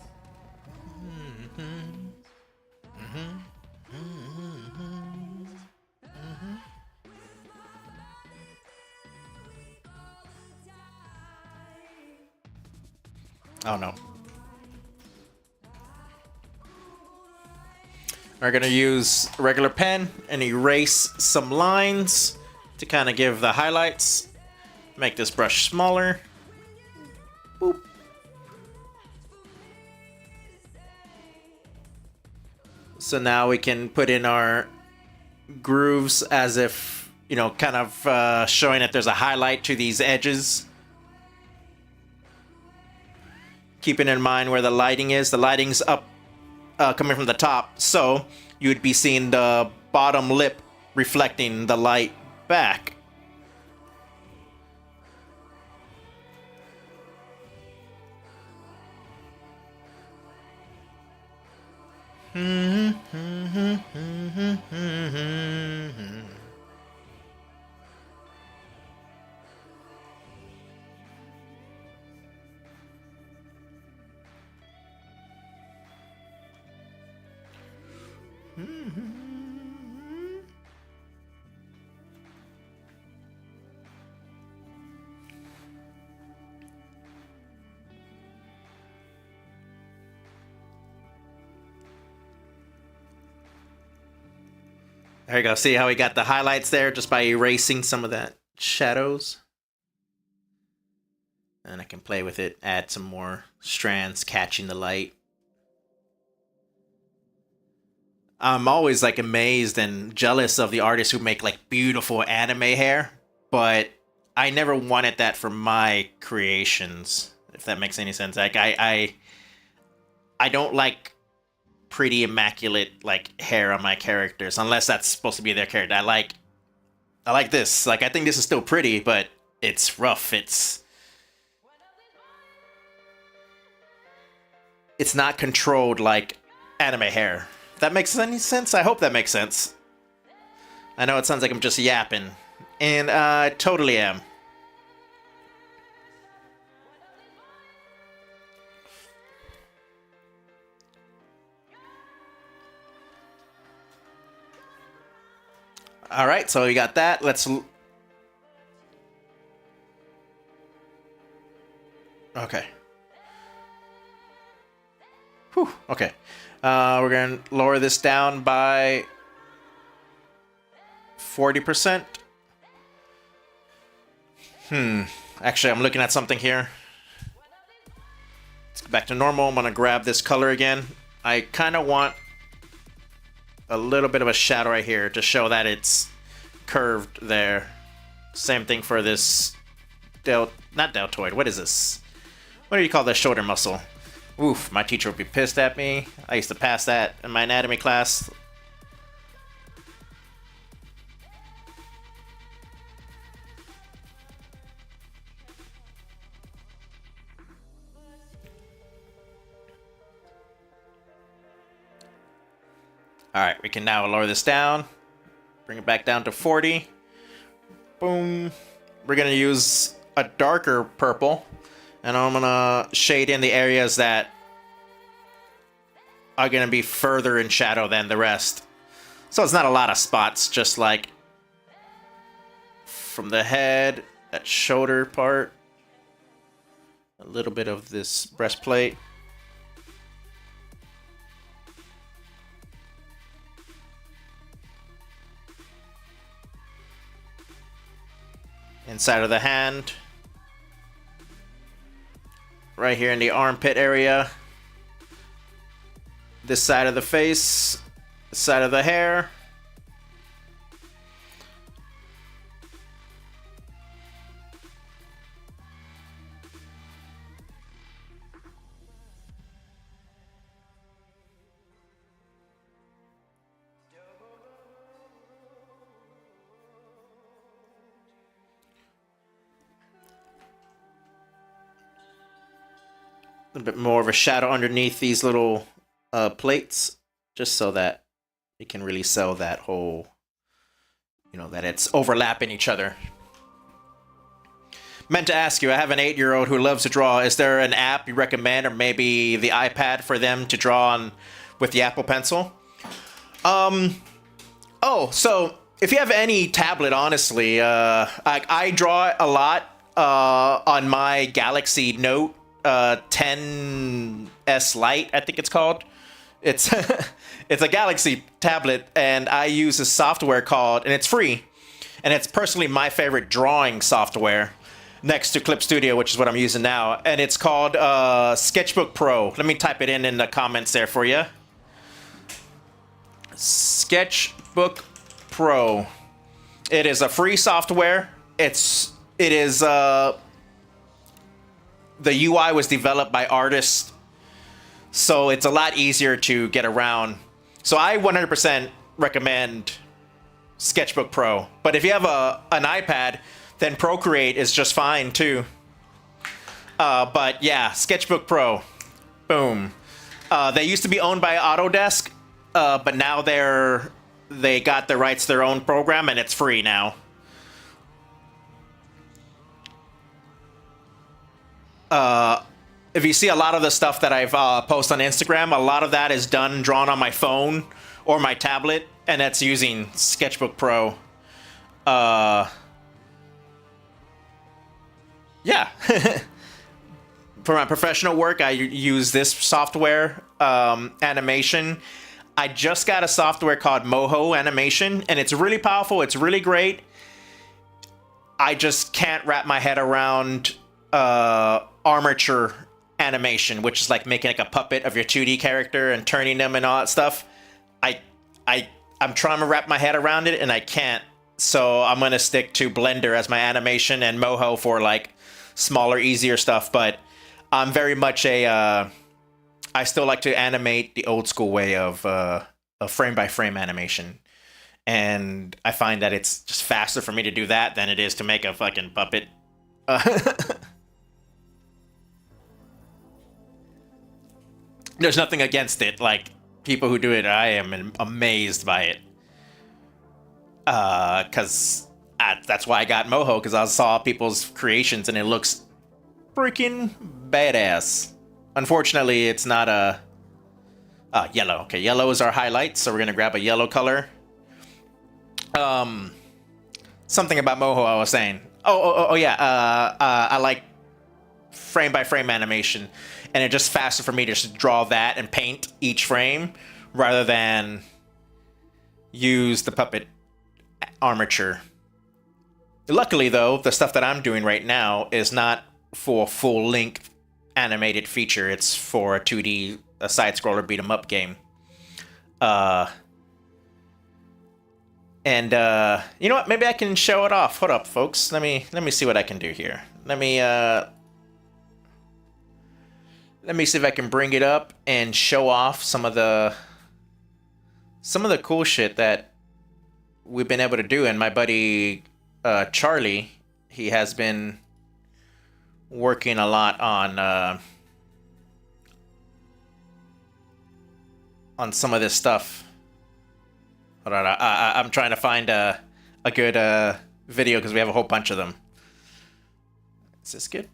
Oh no. We're gonna use a regular pen and erase some lines to kind of give the highlights. Make this brush smaller. Boop. So now we can put in our grooves as if, you know, kind of showing that there's a highlight to these edges. Keeping in mind where the lighting is. The lighting's up, coming from the top, so you would be seeing the bottom lip reflecting the light back. There you go. See how we got the highlights there just by erasing some of that shadows? And I can play with it, add some more strands catching the light. I'm always like amazed and jealous of the artists who make like beautiful anime hair, but I never wanted that for my creations, if that makes any sense. Like I don't like pretty immaculate like hair on my characters, unless that's supposed to be their character. I like this. Like, I think this is still pretty, but it's rough. It's not controlled like anime hair. If that makes any sense? I hope that makes sense. I know it sounds like I'm just yapping, and I totally am. All right, so we got that. Let's... Okay. Whew, okay. We're going to lower this down by 40%. Actually, I'm looking at something here. Let's go back to normal. I'm going to grab this color again. I kind of want a little bit of a shadow right here to show that it's curved there. Same thing for this not deltoid. What is this? What do you call the shoulder muscle? Oof, my teacher would be pissed at me. I used to pass that in my anatomy class. Alright, we can now lower this down. Bring it back down to 40. Boom. We're going to use a darker purple. And I'm going to shade in the areas that are going to be further in shadow than the rest. So it's not a lot of spots, just like from the head, that shoulder part. A little bit of this breastplate. Inside of the hand. Right here in the armpit area. This side of the face. This side of the hair. A bit more of a shadow underneath these little plates, just so that you can really sell that whole, you know, that it's overlapping each other. Meant to ask you, I have an 8-year-old who loves to draw. Is there an app you recommend, or maybe the iPad for them to draw on with the Apple Pencil? Oh, so if you have any tablet, honestly, I draw a lot on my Galaxy Note 10S Lite, I think it's called. It's it's a Galaxy tablet, and I use a software called, and it's free, and it's personally my favorite drawing software next to Clip Studio, which is what I'm using now, and it's called Sketchbook Pro. Let me type it in the comments there for you. Sketchbook Pro. It is a free software. The UI was developed by artists, so it's a lot easier to get around. So I 100% recommend Sketchbook Pro. But if you have an iPad, then Procreate is just fine too. But yeah, Sketchbook Pro. Boom. They used to be owned by Autodesk, but now they got the rights to their own program, and it's free now. If you see a lot of the stuff that I've posted on Instagram, a lot of that is drawn on my phone or my tablet, and that's using Sketchbook Pro. Yeah. For my professional work, I use this software, animation. I just got a software called Moho Animation, and it's really powerful. It's really great. I just can't wrap my head around armature animation, which is like making like a puppet of your 2D character and turning them and all that stuff. I'm trying to wrap my head around it, and I can't. So I'm gonna stick to Blender as my animation and Moho for like smaller, easier stuff. But I'm very much a I still like to animate the old school way of frame by frame animation. And I find that it's just faster for me to do that than it is to make a fucking puppet. There's nothing against it. Like, people who do it, I am amazed by it. Because that's why I got Moho, because I saw people's creations and it looks freaking badass. Unfortunately, it's not a... yellow. Okay, yellow is our highlight, so we're going to grab a yellow color. Something about Moho I was saying. Oh yeah. I like frame by frame animation, and it's just faster for me to just draw that and paint each frame rather than use the puppet armature. Luckily, though, the stuff that I'm doing right now is not for full length animated feature. It's for a 2D side scroller beat 'em up game. And you know what? Maybe I can show it off. Hold up, folks. Let me see what I can do here. Let me see if I can bring it up and show off some of the cool shit that we've been able to do. And my buddy Charlie, he has been working a lot on some of this stuff. Hold on, I'm trying to find a good video because we have a whole bunch of them. Is this good?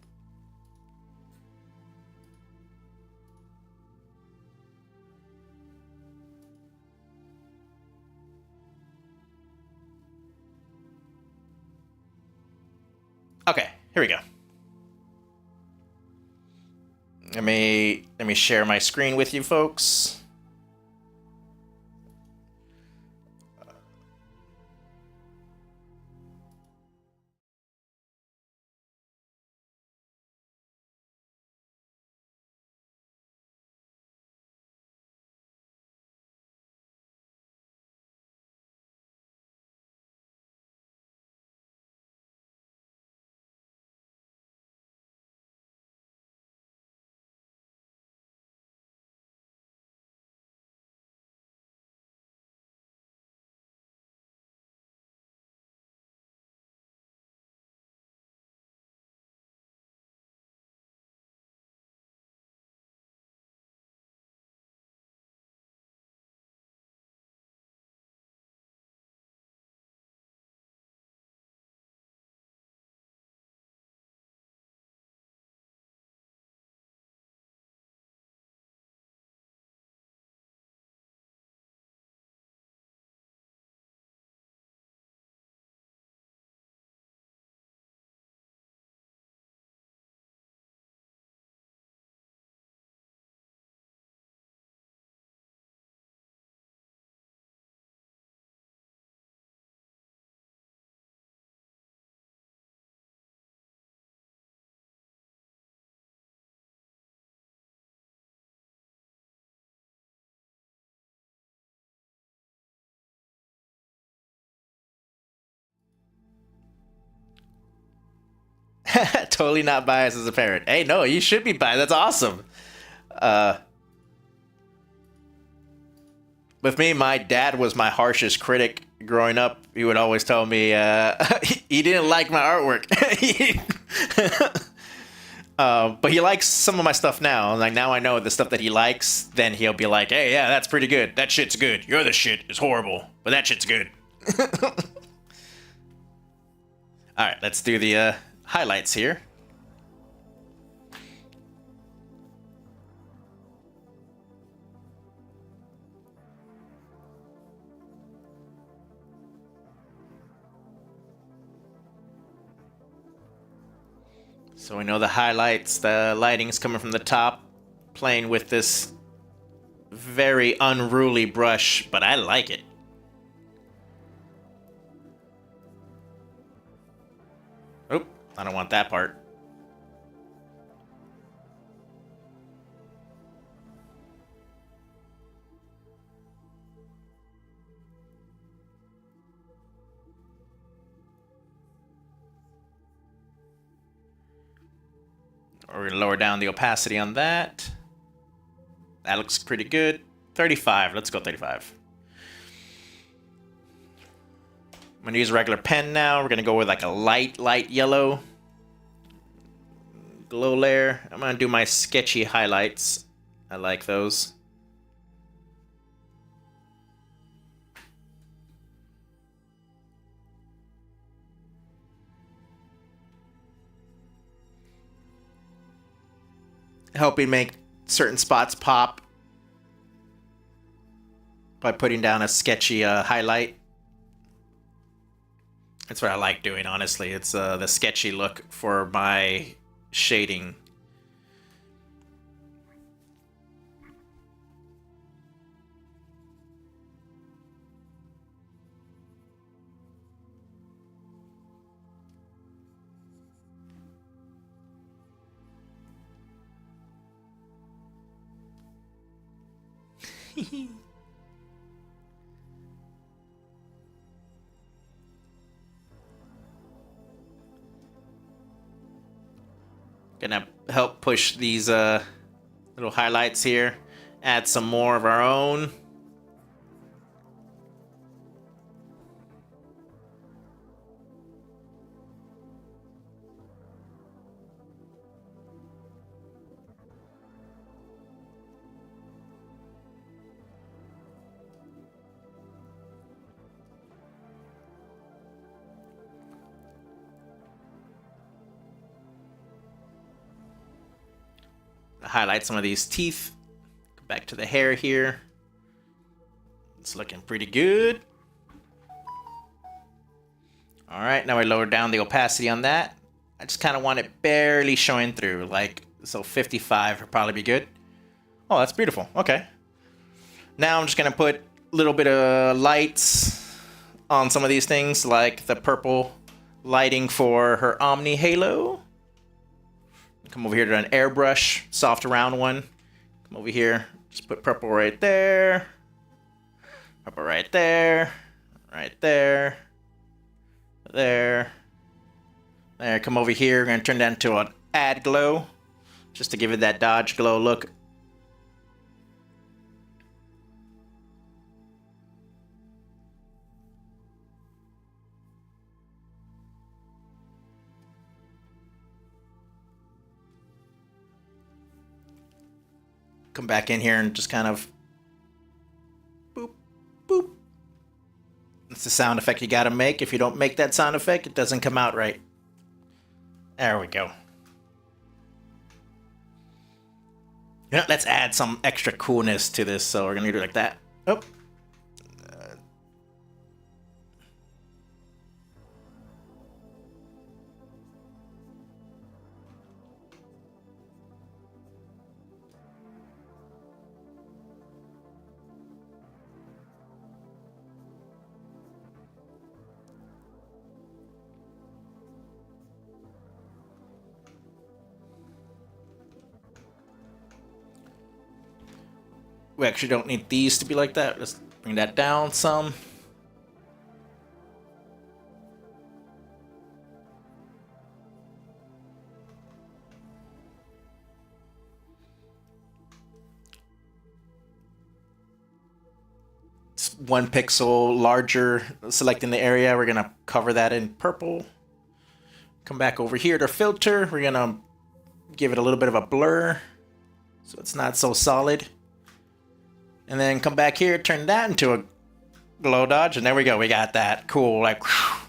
Okay, here we go. Let me share my screen with you folks. Totally not biased as a parent. Hey, no, you should be biased. That's awesome. With me, my dad was my harshest critic growing up. He would always tell me he didn't like my artwork. But he likes some of my stuff now. Like, now I know the stuff that he likes, then he'll be like, hey, yeah, that's pretty good. That shit's good. Your other shit is horrible, but that shit's good. All right, let's do the highlights here. So we know the highlights, the lighting's coming from the top, playing with this very unruly brush, but I like it. Oop, I don't want that part. We're going to lower down the opacity on that. That looks pretty good. 35. Let's go 35. I'm going to use a regular pen now. We're going to go with like a light yellow glow layer. I'm going to do my sketchy highlights. I like those. Helping make certain spots pop by putting down a sketchy highlight. That's what I like doing, honestly. It's the sketchy look for my shading. Gonna help push these little highlights here. Add some more of our own. Highlight some of these teeth. Go back to the hair here. It's looking pretty good. All right, now I lowered down the opacity on that. I just kind of want it barely showing through, like, so 55 would probably be good. Oh, that's beautiful. Okay. Now I'm just gonna put a little bit of lights on some of these things, like the purple lighting for her Omni Halo. Come over here to an airbrush, soft round one. Come over here, just put purple right there. Purple right there. Right there. There. There, come over here. We're gonna turn that into an add glow, just to give it that Dodge glow look. Come back in here and just kind of boop, boop. That's the sound effect you gotta make. If you don't make that sound effect, it doesn't come out right. There we go. You know, let's add some extra coolness to this, so we're gonna do it like that. Oh. We actually don't need these to be like that. Let's bring that down some. It's 1 pixel larger, selecting the area. We're gonna cover that in purple. Come back over here to filter. We're gonna give it a little bit of a blur so it's not so solid. And then come back here, turn that into a glow dodge, and there we go. We got that. Cool. Like, whew.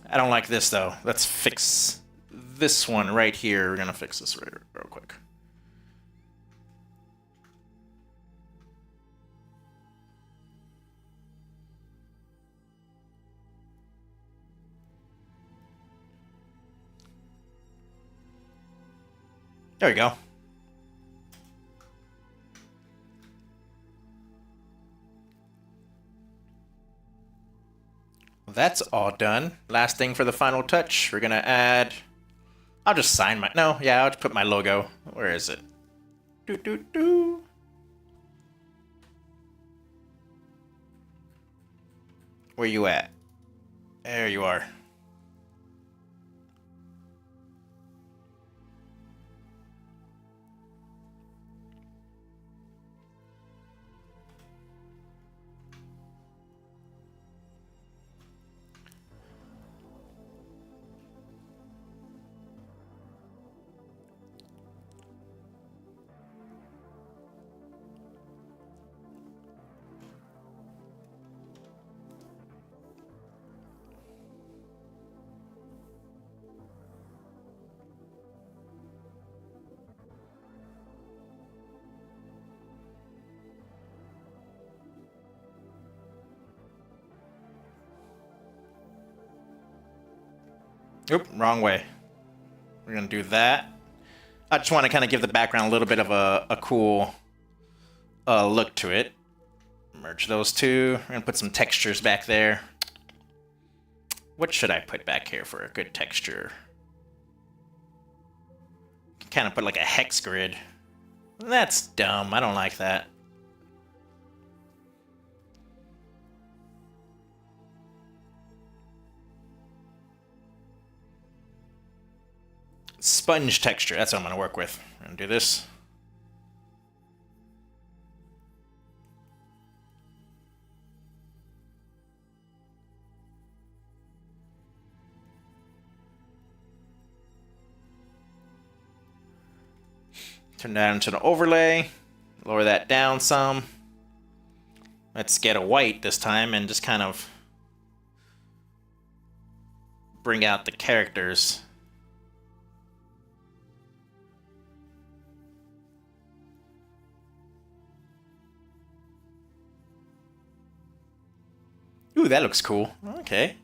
I don't like this though. Let's fix this one right here. We're gonna fix this real quick. There we go. That's all done. Last thing for the final touch, we're gonna add. I'll just sign my. No, yeah, I'll just put my logo. Where is it? Doo doo doo. Where you at? There you are. Oop, wrong way. We're gonna do that. I just want to kind of give the background a little bit of a cool look to it. Merge those two. We're gonna put some textures back there. What should I put back here for a good texture? Kind of put like a hex grid. That's dumb. I don't like that. Sponge texture. That's what I'm going to work with. I'm going to do this. Turn that into an overlay. Lower that down some. Let's get a white this time and just kind of bring out the characters. Ooh, that looks cool. Okay.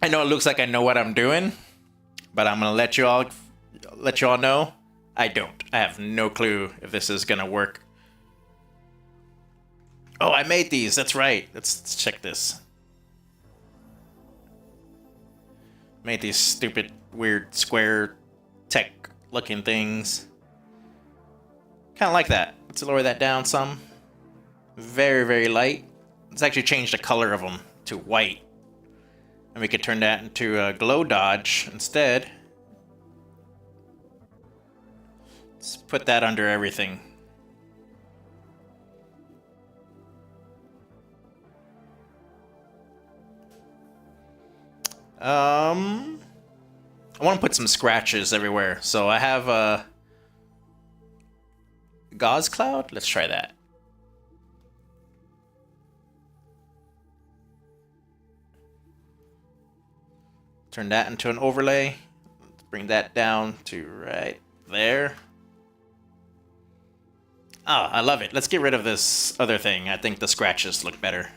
I know it looks like I know what I'm doing, but I'm gonna let you all know I don't. I have no clue if this is gonna work. Oh, I made these. That's right. Let's check this. Made these stupid, weird, square, tech-looking things. Kind of like that. Let's lower that down some. Very, very light. Let's actually change the color of them to white. And we could turn that into a glow dodge instead. Let's put that under everything. I want to put some scratches everywhere. So I have a gauze cloud. Let's try that. Turn that into an overlay. Let's bring that down to right there. Oh, I love it. Let's get rid of this other thing. I think the scratches look better.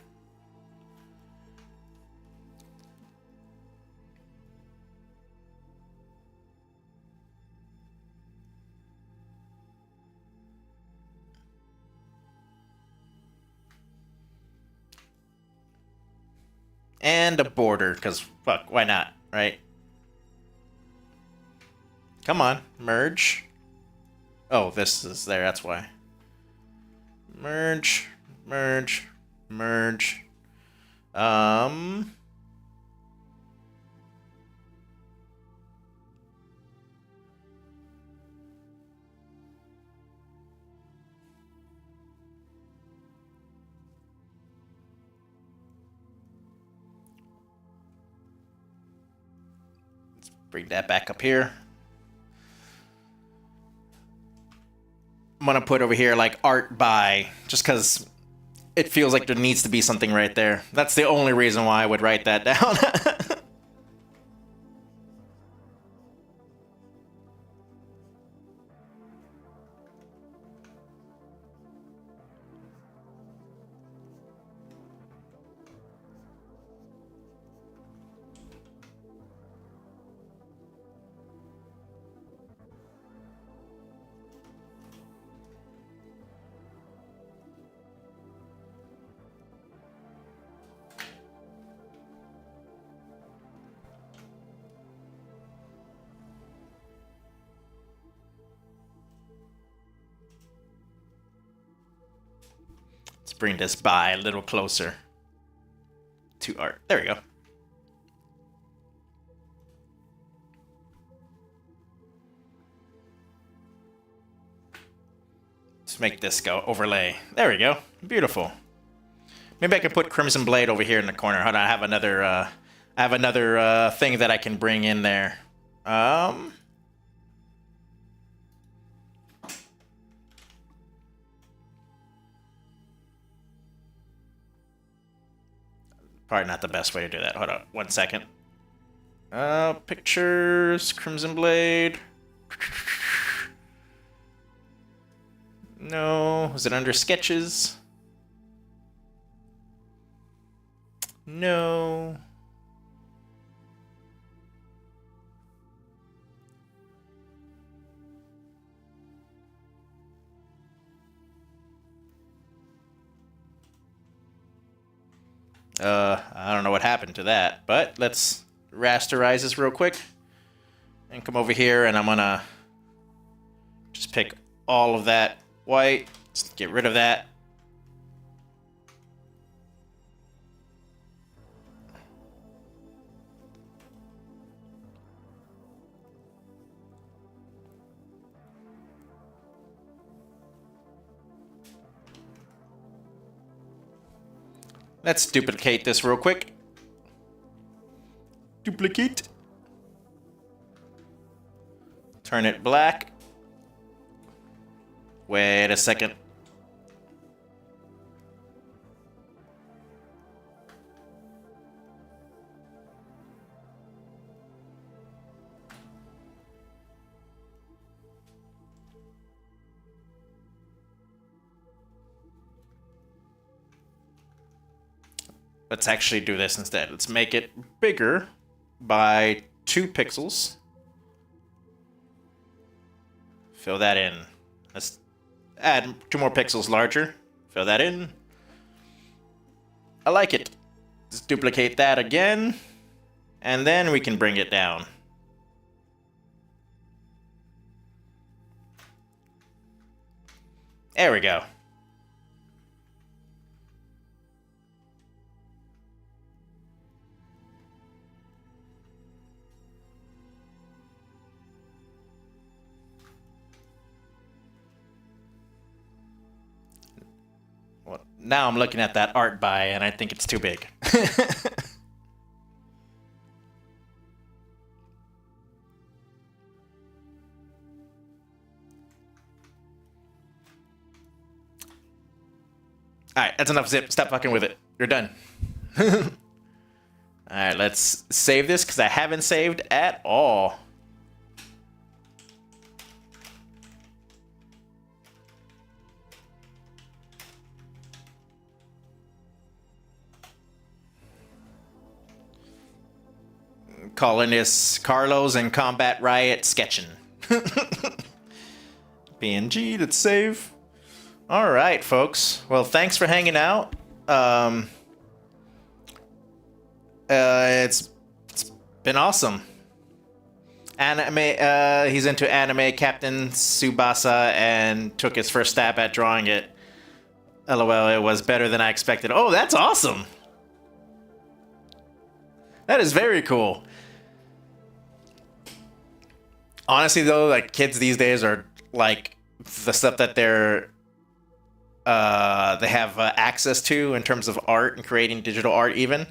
And a border, because fuck, why not, right? Come on, merge. Oh, this is there, that's why. Merge, merge, merge. Bring that back up here. I'm gonna put over here like art by, just because it feels like there needs to be something right there. That's the only reason why I would write that down. Let's bring this by a little closer to art. There we go. Let's make this go overlay. There we go. Beautiful. Maybe I could put Crimson Blade over here in the corner. Hold on, I have another thing that I can bring in there. Probably not the best way to do that. Hold on, 1 second. Pictures, Crimson Blade. No, is it under sketches? No. I don't know what happened to that, but let's rasterize this real quick and come over here, and I'm gonna just pick all of that white. Just get rid of that. Let's duplicate this real quick. Duplicate. Turn it black. Wait a second. Let's actually do this instead. Let's make it bigger by 2 pixels. Fill that in. Let's add 2 more pixels larger. Fill that in. I like it. Let's duplicate that again. And then we can bring it down. There we go. Well, now I'm looking at that art buy and I think it's too big. Alright, that's enough zip. Stop fucking with it. You're done. Alright, let's save this because I haven't saved at all. Calling this Carlos and Combat Riot sketching. PNG, let's save. All right, folks. Well, thanks for hanging out. It's been awesome. Anime. He's into anime. Captain Tsubasa, and took his first stab at drawing it. LOL. It was better than I expected. Oh, that's awesome. That is very cool. Honestly, though, like kids these days are like the stuff that they have access to in terms of art and creating digital art even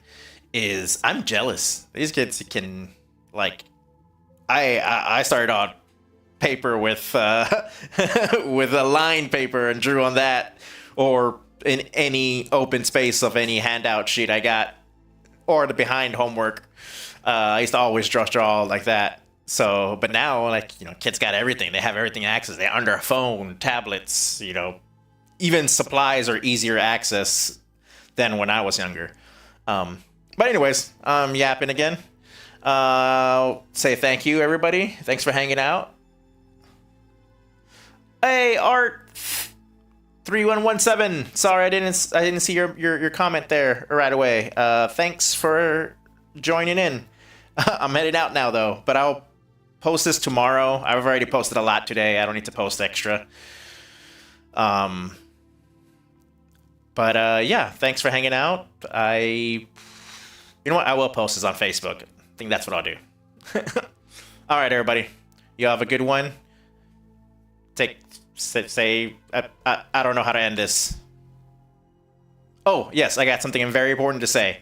is I'm jealous. These kids can like I started on paper with with a line paper and drew on that, or in any open space of any handout sheet I got, or the behind homework. I used to always draw like that. So, but now, like, you know, kids got everything. They have everything access. They're under a phone, tablets, you know, even supplies are easier access than when I was younger. But anyways, I'm yapping again. Say thank you, everybody. Thanks for hanging out. Hey, Art 3117. Sorry, I didn't see your comment there right away. Thanks for joining in. I'm headed out now though, but I'll post this tomorrow. I've already posted a lot today. I don't need to post extra. But yeah, thanks for hanging out. You know what? I will post this on Facebook. I think that's what I'll do. All right, everybody. You have a good one. I don't know how to end this. Oh, yes, I got something very important to say.